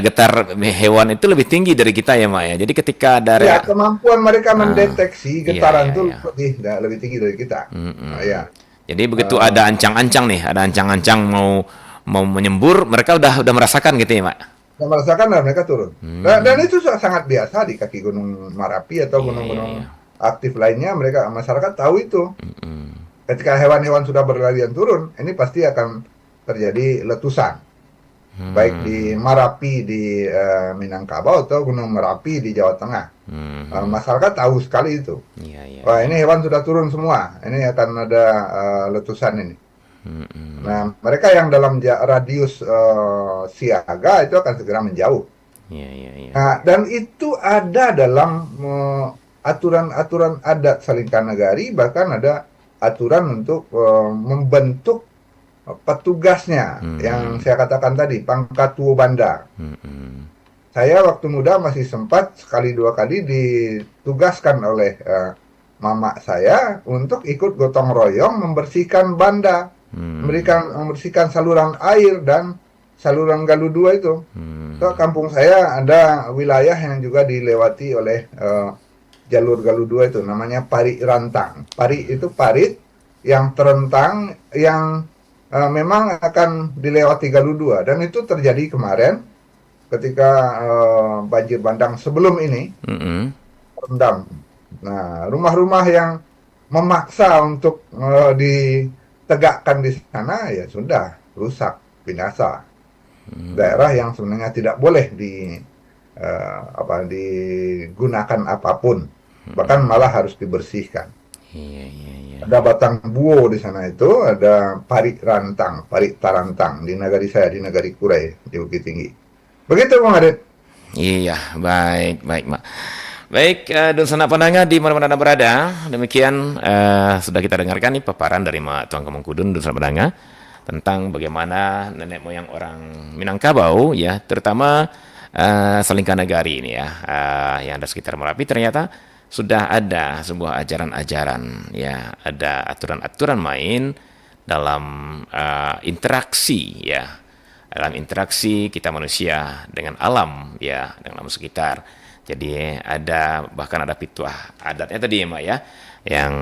getar hewan itu lebih tinggi dari kita ya, Mak ya. Jadi ketika ada Ya, kemampuan mereka mendeteksi getaran itu iya. lebih tinggi dari kita. Nah, ya. Jadi begitu ada ancang-ancang nih, ada ancang-ancang mau menyembur, mereka udah merasakan gitu ya, Mak. Yang merasakan dan mereka turun. Dan Hmm. itu sangat biasa di kaki Gunung Merapi atau Iya, iya, gunung-gunung iya. aktif lainnya, mereka masyarakat tahu itu. Mm-mm. Ketika hewan-hewan sudah berlarian turun, ini pasti akan terjadi letusan. Baik di Hmm. Marapi di Minangkabau atau Gunung Merapi di Jawa Tengah. Hmm. Masyarakat tahu sekali itu. Iya, iya, Wah, iya. ini hewan sudah turun semua. Ini akan ada letusan ini. Nah, Mm-mm. mereka yang dalam radius siaga itu akan segera menjauh. Iya, iya, iya. Nah, dan itu ada dalam aturan-aturan adat Salingkan Nagari, bahkan ada aturan untuk membentuk petugasnya yang Hmm. saya katakan tadi, pangkat tuo banda. Mm-mm. Saya waktu muda masih sempat sekali dua kali ditugaskan oleh mama saya untuk ikut gotong royong membersihkan banda, Hmm. membersihkan saluran air dan saluran Galuh 2 itu. So, Hmm. kampung saya ada wilayah yang juga dilewati oleh jalur Galuh 2 itu, namanya Parit Rantang. Parit itu parit yang terentang, yang memang akan dilewati Galuh 2. Dan itu terjadi kemarin ketika banjir bandang sebelum ini Mm-mm. rendam. Nah, rumah-rumah yang memaksa untuk ditegakkan di sana ya sudah rusak, binasa. Daerah yang sebenarnya tidak boleh digunakan apapun, bahkan malah harus dibersihkan. Iya, iya, iya. Ada batang buo di sana itu, ada parit rantang, parit tarantang di negari saya, di negari Kurai, di Bukit Tinggi. Begitu, Bang Adit. Iya, baik, baik, Mak. Baik, dan sanak pendengar di mana-mana Anda berada, demikian sudah kita dengarkan nih paparan dari Mak Tuang Kemengkudun dan sanak pendengar tentang bagaimana nenek moyang orang Minangkabau ya, terutama Salingkan Nagari ini ya, yang ada sekitar Merapi ternyata sudah ada sebuah ajaran-ajaran ya, ada aturan-aturan main dalam interaksi ya, dalam interaksi kita manusia dengan alam ya, dengan alam sekitar. Jadi ada bahkan ada pituah adatnya tadi ya Mbak ya, yang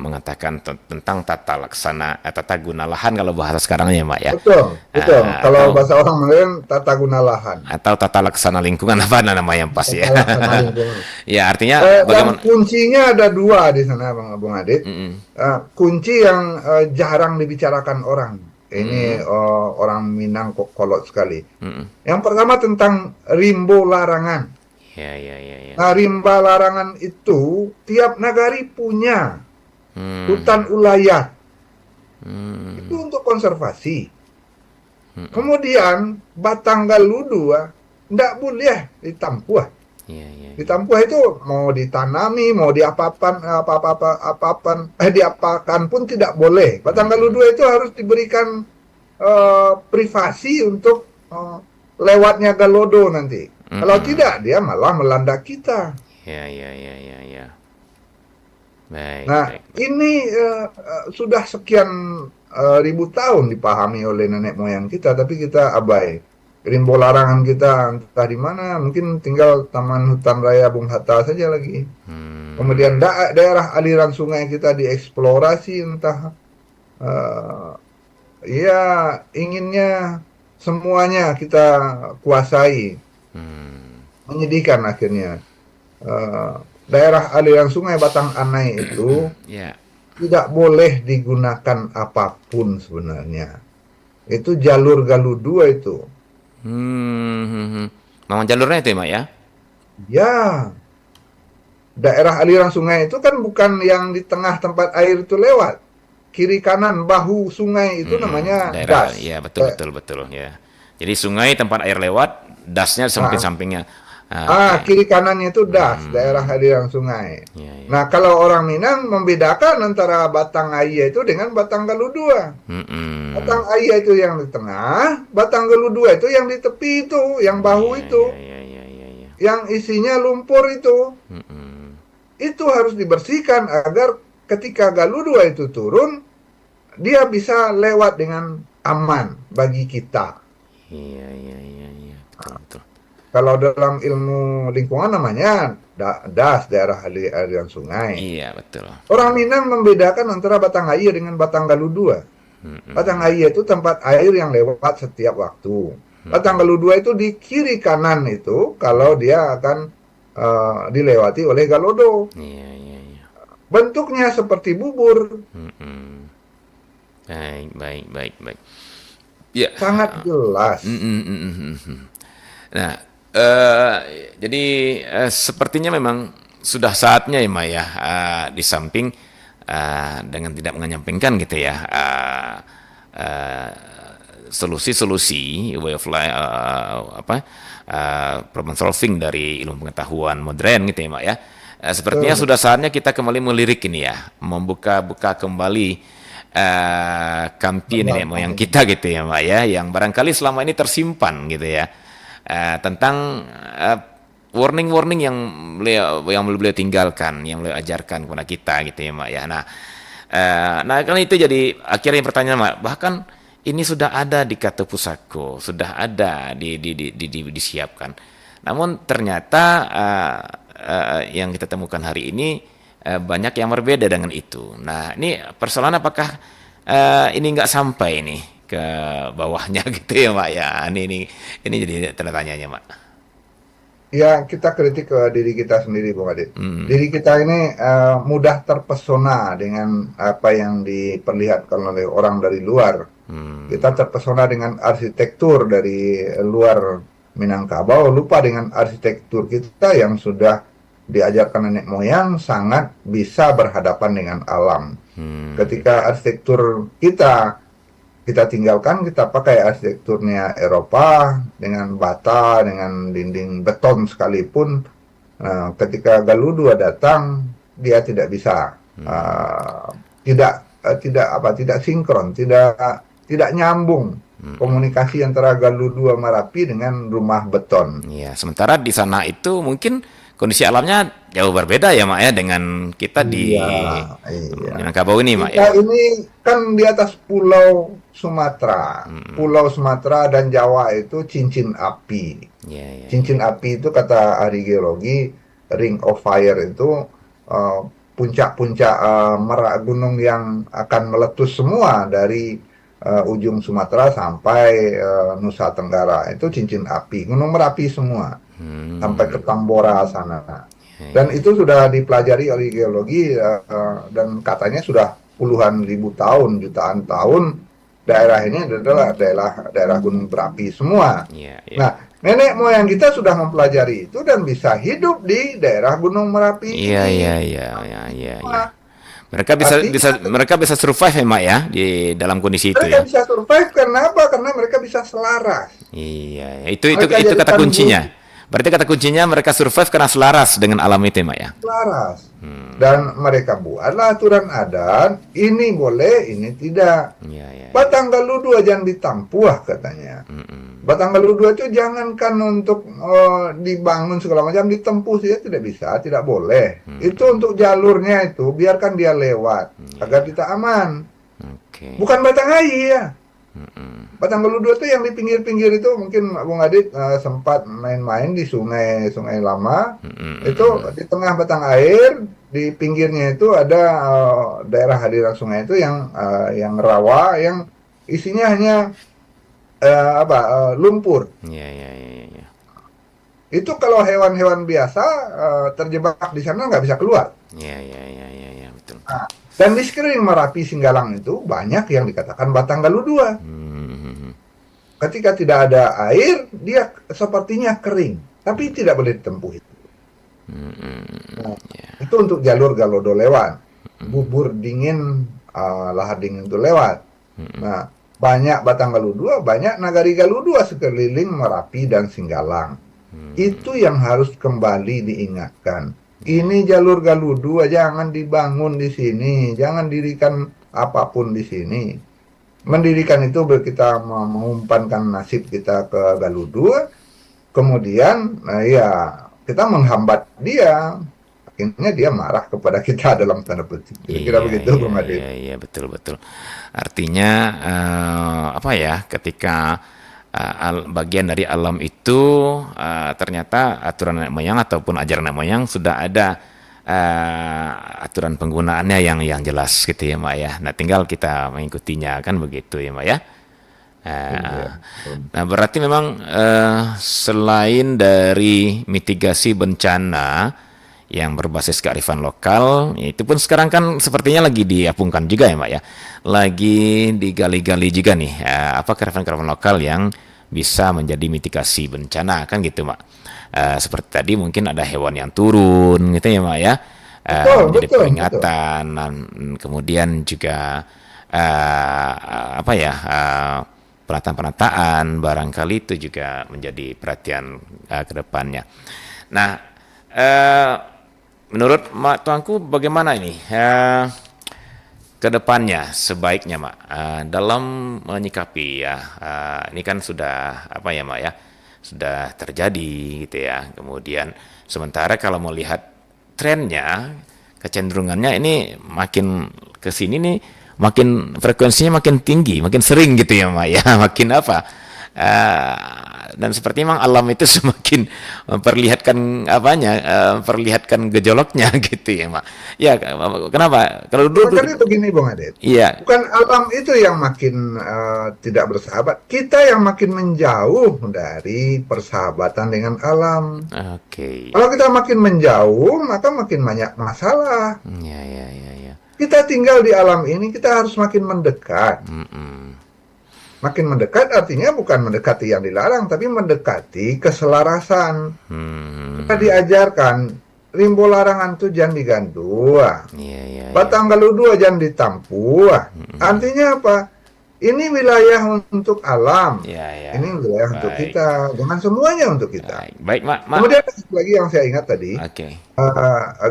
mengatakan tentang tata laksana tata guna lahan kalau bahasa sekarang ya Mbak ya. Betul, betul. Kalau Atau bahasa orang Melayu, tata guna lahan, tata laksana lingkungan apa namanya yang pas ya. tata laksana lingkungan. Ya artinya Dan bagaimana. kuncinya ada dua di sana, Bang Adit. Mm-mm, Kunci yang jarang dibicarakan orang. Ini mm-mm, orang Minang kok kolot sekali. mm-mm. Yang pertama tentang rimbo larangan. Ya, ya, ya, ya. Nah, rimba larangan itu tiap nagari punya Hmm, hutan ulayat. Itu hmm, untuk konservasi. Kemudian Batang Galuh 2 tidak boleh ditampuh. ya, ya, ya. Ditampuh itu mau ditanami, mau diapapan, diapakan pun tidak boleh. Batang Galuh 2 itu harus diberikan privasi untuk lewatnya Galodo nanti. Kalau Mm-mm. tidak, dia malah melanda kita. Ya, ya, ya, ya, ya. Baik, Nah, baik, baik. ini sudah sekian ribu tahun dipahami oleh nenek moyang kita, tapi kita abai. Rimbo larangan kita entah di mana, mungkin tinggal Taman Hutan Raya Bung Hatta saja lagi. Hmm, Kemudian daerah aliran sungai kita dieksplorasi, entah eh, ya inginnya semuanya kita kuasai, hmm, menyedihkan akhirnya. Eh, Daerah aliran sungai Batang Anai itu ya. tidak boleh digunakan apapun sebenarnya. Itu jalur Galuh 2 itu. Memang jalurnya itu ya, Mak ya? Ya, daerah aliran sungai itu kan bukan yang di tengah tempat air itu lewat. Kiri kanan bahu sungai itu namanya Daerah, das. ya betul, betul, betul, ya. Jadi sungai tempat air lewat, dasnya Ah, samping-sampingnya. Oke. Kiri kanannya itu das, daerah aliran sungai. Ya, ya. Nah, kalau orang Minang membedakan antara Batang Ayah itu dengan Batang Galuh 2. Mm-mm. Batang Ayah itu yang di tengah, Batang Galuh 2 itu yang di tepi itu, yang bahu Ya, itu, ya, ya, ya, ya, ya. yang isinya lumpur itu. Mm-mm. Itu harus dibersihkan agar ketika Galuh 2 itu turun, dia bisa lewat dengan aman bagi kita. Iya, iya, iya, iya, betul, betul. Kalau dalam ilmu lingkungan namanya das, daerah aliran sungai. Iya, betul. Orang Minang membedakan antara Batang Air dengan Batang Galuh 2. Batang Air itu tempat air yang lewat setiap waktu. Batang Galuh 2 itu di kiri kanan itu kalau dia akan dilewati oleh Galodo. Iya, iya, iya. Bentuknya seperti bubur, Mm-mm. Baik, baik, baik, baik. Ya. sangat jelas. Nah, jadi sepertinya memang sudah saatnya ya, Mak ya, di samping dengan tidak menyampingkan gitu ya, eh, solusi-solusi way of life, problem solving dari ilmu pengetahuan modern gitu ya, Mak ya. Sepertinya Betul, sudah saatnya kita kembali melirik ini ya, membuka-buka kembali kampi nenek benar, moyang Bang. kita gitu ya, Mak ya, yang barangkali selama ini tersimpan gitu ya, tentang warning-warning yang beliau tinggalkan, yang beliau ajarkan kepada kita gitu ya, Mak ya. Nah karena itu jadi akhirnya pertanyaan, Mak, bahkan ini sudah ada di Kata Pusako, sudah ada disiapkan. Namun ternyata yang kita temukan hari ini banyak yang berbeda dengan itu. Nah, ini persoalan apakah ini nggak sampai ini ke bawahnya gitu ya, Mak ya. Ini jadi tanda tanyanya, Mak. Ya, kita kritik ke diri kita sendiri, Bung Adit. Diri kita ini mudah terpesona dengan apa yang diperlihatkan oleh orang dari luar. Kita terpesona dengan arsitektur dari luar Minangkabau, lupa dengan arsitektur kita yang sudah diajarkan nenek moyang sangat bisa berhadapan dengan alam. Ketika arsitektur kita tinggalkan, kita pakai arsitekturnya Eropa dengan bata, dengan dinding beton sekalipun. Ketika Galuh 2 datang, dia tidak bisa, tidak sinkron, tidak nyambung komunikasi antara Galuh 2 Merapi dengan rumah beton. Ya, sementara di sana itu mungkin kondisi alamnya jauh berbeda ya, Mak ya, dengan kita di Iya, iya. Minangkabau ini, Mak Kita ya. ini kan di atas Pulau Sumatera. Pulau Sumatera dan Jawa itu cincin api. Ya, ya, ya. Cincin api itu kata ahli geologi, ring of fire itu eh, puncak-puncak gunung yang akan meletus semua dari ujung Sumatera sampai Nusa Tenggara. Itu cincin api, Gunung Merapi semua sampai ke Tambora sana. Dan itu sudah dipelajari oleh geologi dan katanya sudah puluhan ribu tahun, jutaan tahun daerah ini adalah daerah gunung berapi semua. Ya, ya. Nah, nenek moyang kita sudah mempelajari itu dan bisa hidup di daerah Gunung Merapi Iya, ini. iya, iya, iya, iya, iya. Nah, Mereka artinya bisa survive ya, Mak ya, di dalam kondisi itu mereka ya. bisa survive karena apa? Karena mereka bisa selaras. Iya, Mereka itu kata jadikan kuncinya. Berarti kata kuncinya mereka survive karena selaras dengan alam itu, Mak ya. selaras. Dan mereka buatlah aturan adat, ini boleh, ini tidak. Iya, iya, iya. Batang Galuh 2 jangan ditampuah katanya. Batang Galuh 2 itu jangankan untuk dibangun segala macam, ditempuh saja tidak bisa, tidak boleh. Itu untuk jalurnya itu, biarkan dia lewat, agar kita aman. Oke. Bukan batang air ya. Batang Galuh 2 itu yang di pinggir-pinggir itu mungkin Bung Adit sempat main-main di sungai lama. Itu di tengah batang air, di pinggirnya itu ada daerah aliran sungai itu yang rawa, yang isinya hanya lumpur. Iya, iya, iya, iya. Itu kalau hewan-hewan biasa terjebak di sana nggak bisa keluar. Iya, iya, iya, iya, iya, betul. Nah, dan di sekeliling Merapi Singgalang itu banyak yang dikatakan Batang Galuh 2. Ketika tidak ada air, dia sepertinya kering, tapi tidak boleh ditempuh itu. Nah, itu untuk jalur Galodo lewat, bubur dingin, lahar dingin itu lewat. Nah, banyak Batang Galuh 2, banyak Nagari Galuh 2 sekeliling Merapi dan Singgalang. Itu yang harus kembali diingatkan. Ini jalur Galuh 2 jangan dibangun di sini, jangan dirikan apapun di sini. Mendirikan itu kita mengumpankan nasib kita ke Galuh 2, kemudian ya kita menghambat dia. Akhirnya dia marah kepada kita dalam tanda petik. Kira-kira Iya, begitu, iya, Bung Adit. iya, iya, betul, betul. Artinya apa ya? Ketika bagian dari alam itu ternyata aturan nenek moyang ataupun ajaran nenek moyang sudah ada aturan penggunaannya yang jelas gitu ya, Mak ya. Nah, tinggal kita mengikutinya kan begitu ya, Mak ya. Iya. Nah, berarti memang selain dari mitigasi bencana yang berbasis kearifan lokal, itu pun sekarang kan sepertinya lagi diapungkan juga ya, Mbak ya. Lagi digali-gali juga nih, apa kearifan-kearifan lokal yang bisa menjadi mitigasi bencana kan gitu, Mbak. Seperti tadi mungkin ada hewan yang turun gitu ya, Mbak ya. Betul, Menjadi betul, betul. peringatan, dan kemudian juga apa ya, penataan-penataan barangkali itu juga menjadi perhatian ke depannya. Nah, eh, menurut Mak Tuanku bagaimana ini ke depannya sebaiknya, Mak, dalam menyikapi ya, ini kan sudah apa ya, Mak ya, sudah terjadi gitu ya. Kemudian sementara kalau melihat trennya, kecenderungannya ini makin ke sini nih, makin frekuensinya makin tinggi, makin sering gitu ya, Mak ya, makin apa? Dan seperti memang alam itu semakin memperlihatkan apanya, perlihatkan gejolaknya gitu ya, Mak. Ya, kenapa? Kalau dulu, Makanya begini, Bung Adit. iya, Bukan alam itu yang makin tidak bersahabat, kita yang makin menjauh dari persahabatan dengan alam. oke, Kalau kita makin menjauh, maka makin banyak masalah. ya, ya, ya, ya, Kita tinggal di alam ini, kita harus makin mendekat. Makin mendekat artinya bukan mendekati yang dilarang, tapi mendekati keselarasan. Kita diajarkan, rimbo larangan tu jangan digantung. ya, ya, ya, Batang galudu jangan ditampu. Artinya apa? Ini wilayah untuk alam. ya, ya. Ini wilayah untuk Baik, kita. Jangan semuanya untuk kita. baik, baik, Mak, Mak. Kemudian ada satu lagi yang saya ingat tadi, Oke,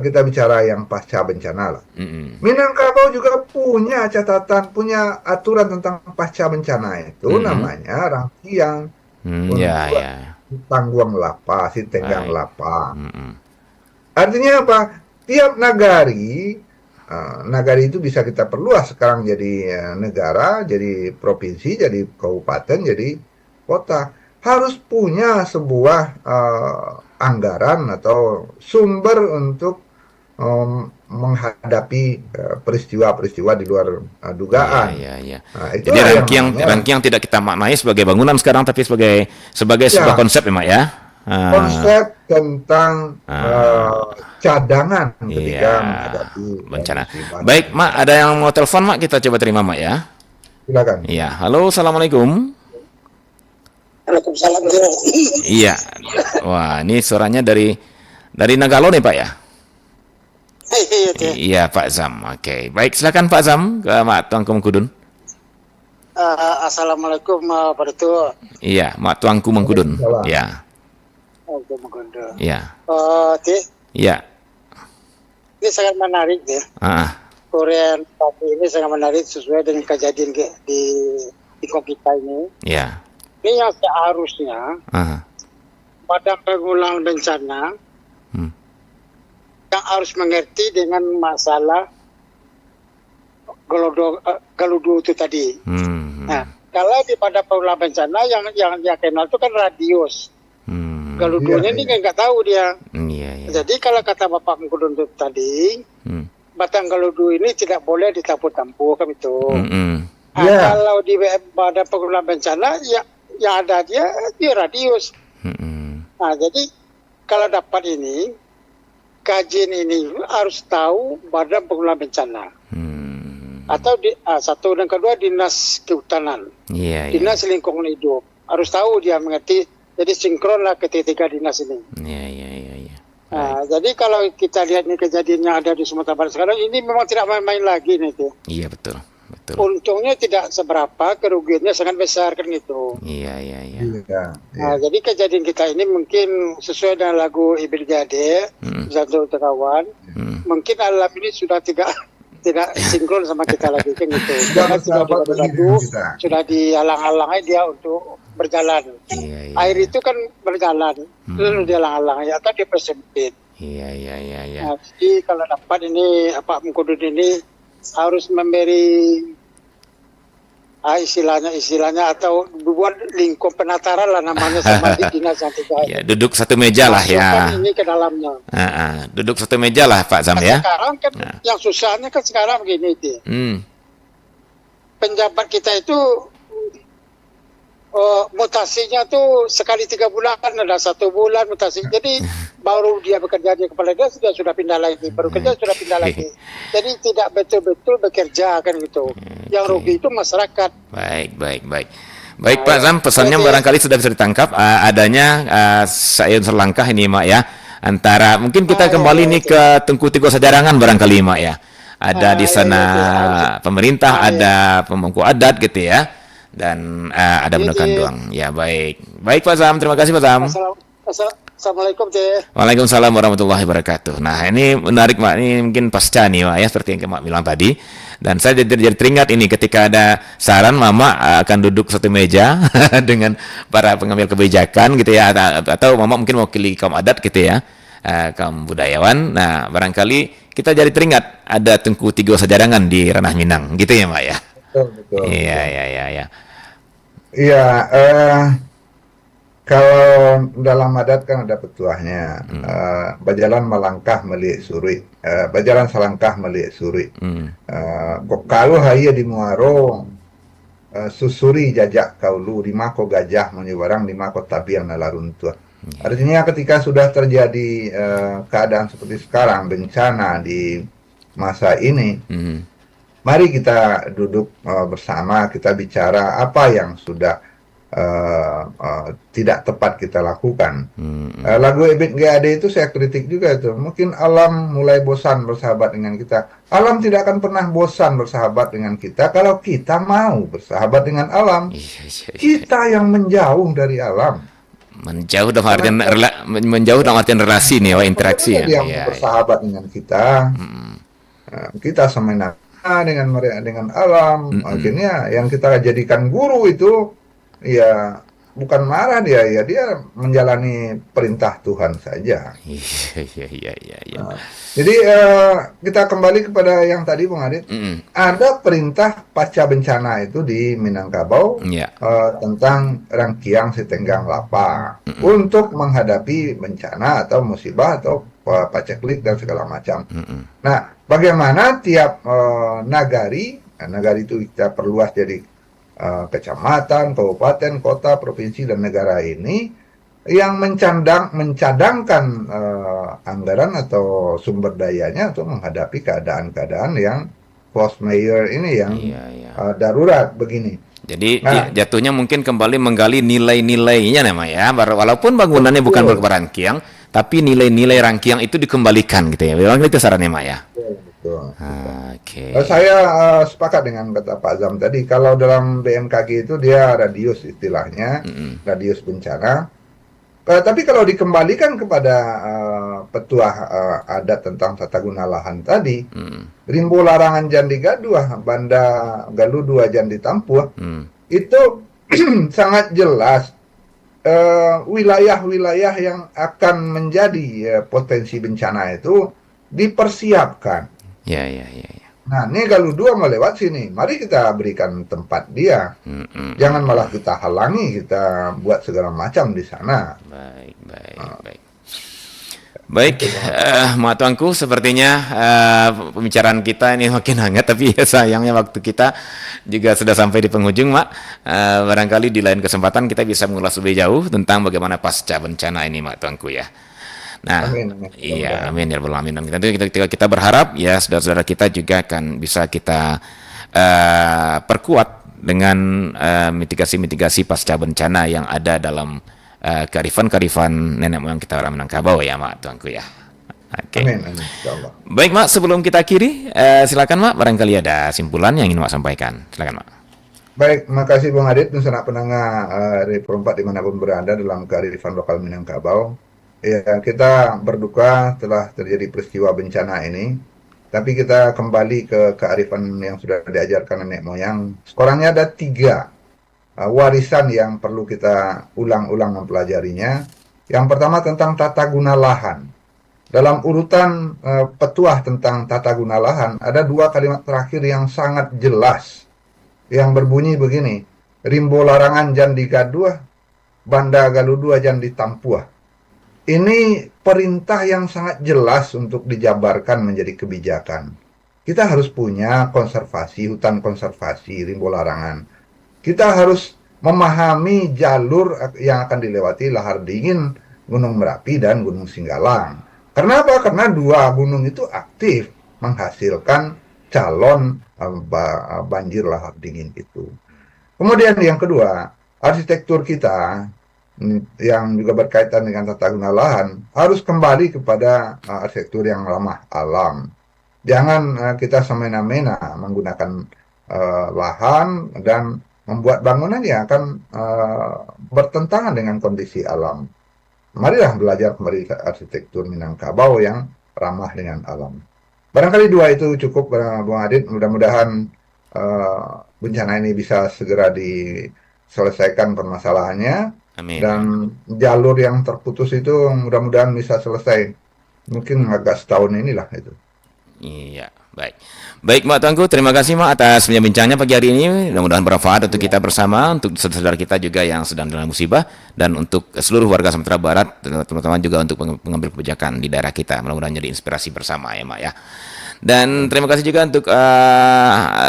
kita bicara yang pasca bencana lah. mm-mm. Minangkabau juga punya catatan, punya aturan tentang pasca bencana itu namanya rangkiang Ya, untuk ya, tangguang lapa, si tenggang baik, lapa. mm-mm. Artinya apa? Tiap nagari itu bisa kita perluas sekarang jadi negara, jadi provinsi, jadi kabupaten, jadi kota. Harus punya sebuah anggaran atau sumber untuk menghadapi peristiwa-peristiwa di luar Iya, dugaan. iya, iya. Nah, Jadi itulah yang rangkiang namanya rangkiang tidak kita maknai sebagai bangunan sekarang, tapi sebagai sebuah ya, konsep ya, Mak ya. konsep tentang Ah, cadangan ketika iya, menghadapi bencana. musibah. Baik, Mak, ada yang mau telepon, Mak, kita coba terima, Mak ya. Silakan. Iya, halo, assalamualaikum. Waalaikumsalam. Bro. Iya, wah, ini suaranya dari Nagalo nih, Pak ya. Iya, teh. Iya, Pak Zam. Oke, baik, silakan Pak Zam ke Mak Tuangku Mengkudun. Assalamualaikum Pak Dato. Iya, Mak Tuangku Mengkudun. Waalaikumsalam. Iya, Gondo. iya, Teh, iya. ini sangat menarik deh. Korean Party ini sangat menarik sesuai dengan kejadian di kita ini. Iya. Ini yang seharusnya pada pengulangan bencana Hmm. yang harus mengerti dengan masalah galudu itu tadi. Nah, kalau di pada pengulangan bencana yang dia kenal itu kan radius. Galudunya ini nggak tahu dia. Iya, iya. Jadi kalau kata Bapak Mengkudun tadi, batang galudu ini tidak boleh ditampu-tampu kan itu. Ya. Kalau di pada pengulangan bencana ya ada dia radius. Nah, jadi kalau dapat ini kajian ini harus tahu Badan Penanggulangan Bencana. Atau satu dan kedua Dinas Kehutanan. Iya, iya. Dinas Lingkungan Hidup. Harus tahu dia mengerti. Jadi sinkron lah ketiga dinas ini. Iya, iya, iya, iya. Nah, jadi kalau kita lihat nih kejadian yang ada di Sumatera Barat sekarang ini memang tidak main-main lagi nih tuh. Iya, betul. Betul. Untungnya tidak seberapa, kerugiannya sangat besar kan gitu. Iya, iya, iya. Iya. Nah, jadi kejadian kita ini mungkin sesuai dengan lagu Ibrigade, Zanto Tekawan, mungkin alam ini sudah tidak sinkron sama kita lagi kan gitu. Karena sudah dilagu, sudah dihalang-halangi dia untuk berjalan. Iya, iya. Air itu kan berjalan, lalu dihalang-halangi atau dipersempit. Iya, iya, iya, iya. Nah, jadi kalau dapat ini Pak Mengkudun ini harus memberi istilahnya atau buat lingkup penataran lah namanya sama di dinas yang tiga. Ya, duduk satu meja lah ya. Masukkan ini ke dalamnya. Duduk satu meja lah Pak Zam ya. Sekarang kan yang susahnya kan sekarang begini dia. Penjabat kita itu mutasinya tuh sekali 3 bulan, ada 1 bulan mutasi. Jadi baru dia bekerja di kepala dinas, dia sudah pindah lagi. Baru kerja sudah pindah lagi. Jadi tidak betul-betul bekerja kan gitu. Yang rugi itu masyarakat. Baik. Baik Pak Zam, pesannya barangkali sudah bisa ditangkap. Adanya saya selangkah ini Mak ya. Antara mungkin kita kembali nih ke Tengku Tiga Sajarangan barangkali Mak ya. Ada di sana pemerintah, ada pemangku adat gitu ya. Dan ada Bendokan doang. Ya baik Pak Zam, terima kasih Pak Zam. Assalamualaikum Teh. Waalaikumsalam warahmatullahi wabarakatuh. Nah ini menarik Mak, ini mungkin pasca nih Mak ya, seperti yang Mak bilang tadi. Dan saya jadi teringat ini ketika ada saran Mama akan duduk satu meja dengan para pengambil kebijakan gitu ya, atau Mama mungkin mewakili kaum adat gitu ya, kaum budayawan. Nah barangkali kita jadi teringat ada Tengku Tiga Sajarangan di Ranah Minang gitu ya Mak ya. Betul. Iya. Iya, kalau dalam adat kan ada petuahnya, bajalan melangkah melihat suri, bajalan selangkah melihat suri. Kalau haya di muaro, susuri jajak kaulu, di mako gajah menyebarang, di mako tabiang nalaruntua. Artinya ketika sudah terjadi keadaan seperti sekarang, bencana di masa ini, mari kita duduk bersama, kita bicara apa yang sudah tidak tepat kita lakukan. Lagu Ebit GAD itu saya kritik juga itu. Mungkin alam mulai bosan bersahabat dengan kita. Alam tidak akan pernah bosan bersahabat dengan kita kalau kita mau bersahabat dengan alam. Kita yang menjauh dari alam. Menjauh dalam artian relasi nih, interaksi ya. Dia yang bersahabat dengan kita. Kita semena dengan alam. Akhirnya yang kita jadikan guru itu ya bukan marah dia menjalani perintah Tuhan saja. Iya. Jadi kita kembali kepada yang tadi Bung Adit. Ada perintah pasca bencana itu di Minangkabau tentang rangkiang setenggang lapa untuk menghadapi bencana atau musibah atau paceklik dan segala macam. Nah, bagaimana tiap nagari itu kita perluas jadi kecamatan, kabupaten, kota, provinsi, dan negara ini yang mencadangkan anggaran atau sumber dayanya untuk menghadapi keadaan-keadaan yang force majeure ini yang darurat begini. Jadi jatuhnya mungkin kembali menggali nilai-nilainya ya, walaupun bangunannya bukan berupa rangkiang, tapi nilai-nilai rangkiang itu dikembalikan gitu ya. Memang itu sarannya Mak ya. Betul. Oke. Saya sepakat dengan kata Pak Zam tadi. Kalau dalam BMKG itu dia radius istilahnya, radius bencana. Tapi kalau dikembalikan kepada petuah adat tentang tata guna lahan tadi, Rimbo Larangan Jandi Gaduh, Banda Galuh Dua Jandi Tampuh, itu sangat jelas wilayah-wilayah yang akan menjadi potensi bencana itu dipersiapkan. Ya. Nah, ini Galuh Dua melewat sini. Mari kita berikan tempat dia. Jangan malah kita halangi, kita buat segala macam di sana. Baik, Mak Tuanku, sepertinya pembicaraan kita ini makin hangat, tapi sayangnya waktu kita juga sudah sampai di penghujung, Mak. Barangkali di lain kesempatan kita bisa mengulas lebih jauh tentang bagaimana pasca bencana ini, Mak Tuanku ya. Nah, amin ya rabbal alamin. Kita berharap ya saudara-saudara kita juga akan bisa kita perkuat dengan mitigasi pasca bencana yang ada dalam kearifan nenek moyang kita orang Minangkabau ya Mak Tuanku ya. Oke. Amin. Baik Mak, sebelum kita akhiri silakan Mak, barangkali ada simpulan yang ingin Mak sampaikan. Silakan Mak. Baik, makasih Bung Adit, sanak pendengar Repro 4 dimanapun berada dalam kearifan lokal Minangkabau. Ya, kita berduka telah terjadi peristiwa bencana ini, tapi kita kembali ke kearifan yang sudah diajarkan nenek moyang. Skornya ada 3 warisan yang perlu kita ulang-ulang mempelajarinya. Yang pertama tentang tata guna lahan. Dalam urutan petuah tentang tata guna lahan, ada 2 kalimat terakhir yang sangat jelas, yang berbunyi begini, Rimbo Larangan Jandi Gaduh, Banda Galuh Dua Jandi Tampuh. Ini perintah yang sangat jelas untuk dijabarkan menjadi kebijakan. Kita harus punya konservasi, hutan konservasi, Rimbo Larangan. Kita harus memahami jalur yang akan dilewati lahar dingin Gunung Merapi dan Gunung Singgalang. Kenapa? Karena dua gunung itu aktif menghasilkan calon banjir lahar dingin itu. Kemudian yang kedua, arsitektur kita yang juga berkaitan dengan tata guna lahan harus kembali kepada arsitektur yang ramah alam. Jangan kita semena-mena menggunakan lahan dan membuat bangunan yang akan bertentangan dengan kondisi alam. Marilah belajar kembali arsitektur Minangkabau yang ramah dengan alam. Barangkali dua itu cukup, Bung Adit. Mudah-mudahan bencana ini bisa segera diselesaikan permasalahannya. Amin. Dan jalur yang terputus itu mudah-mudahan bisa selesai. Mungkin agak setahun inilah itu. Iya, baik. Baik, Mak Tuanku, terima kasih Mak atas bincangnya pagi hari ini. Mudah-mudahan bermanfaat untuk kita bersama, untuk saudara kita juga yang sedang dalam musibah, dan untuk seluruh warga Sumatera Barat, terutama juga untuk pengambil kebijakan di daerah kita. Mudah-mudahan jadi inspirasi bersama ya, Mak ya. Dan terima kasih juga untuk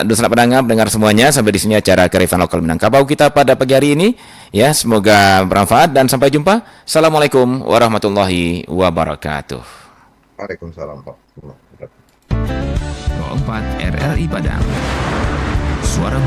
dosen pendengar semuanya. Sampai di sini acara Kearifan Lokal Minangkabau kita pada pagi hari ini. Ya, semoga bermanfaat dan sampai jumpa. Assalamualaikum warahmatullahi wabarakatuh. Waalaikumsalam warahmatullahi wabarakatuh. 4 RRI Padang. Suara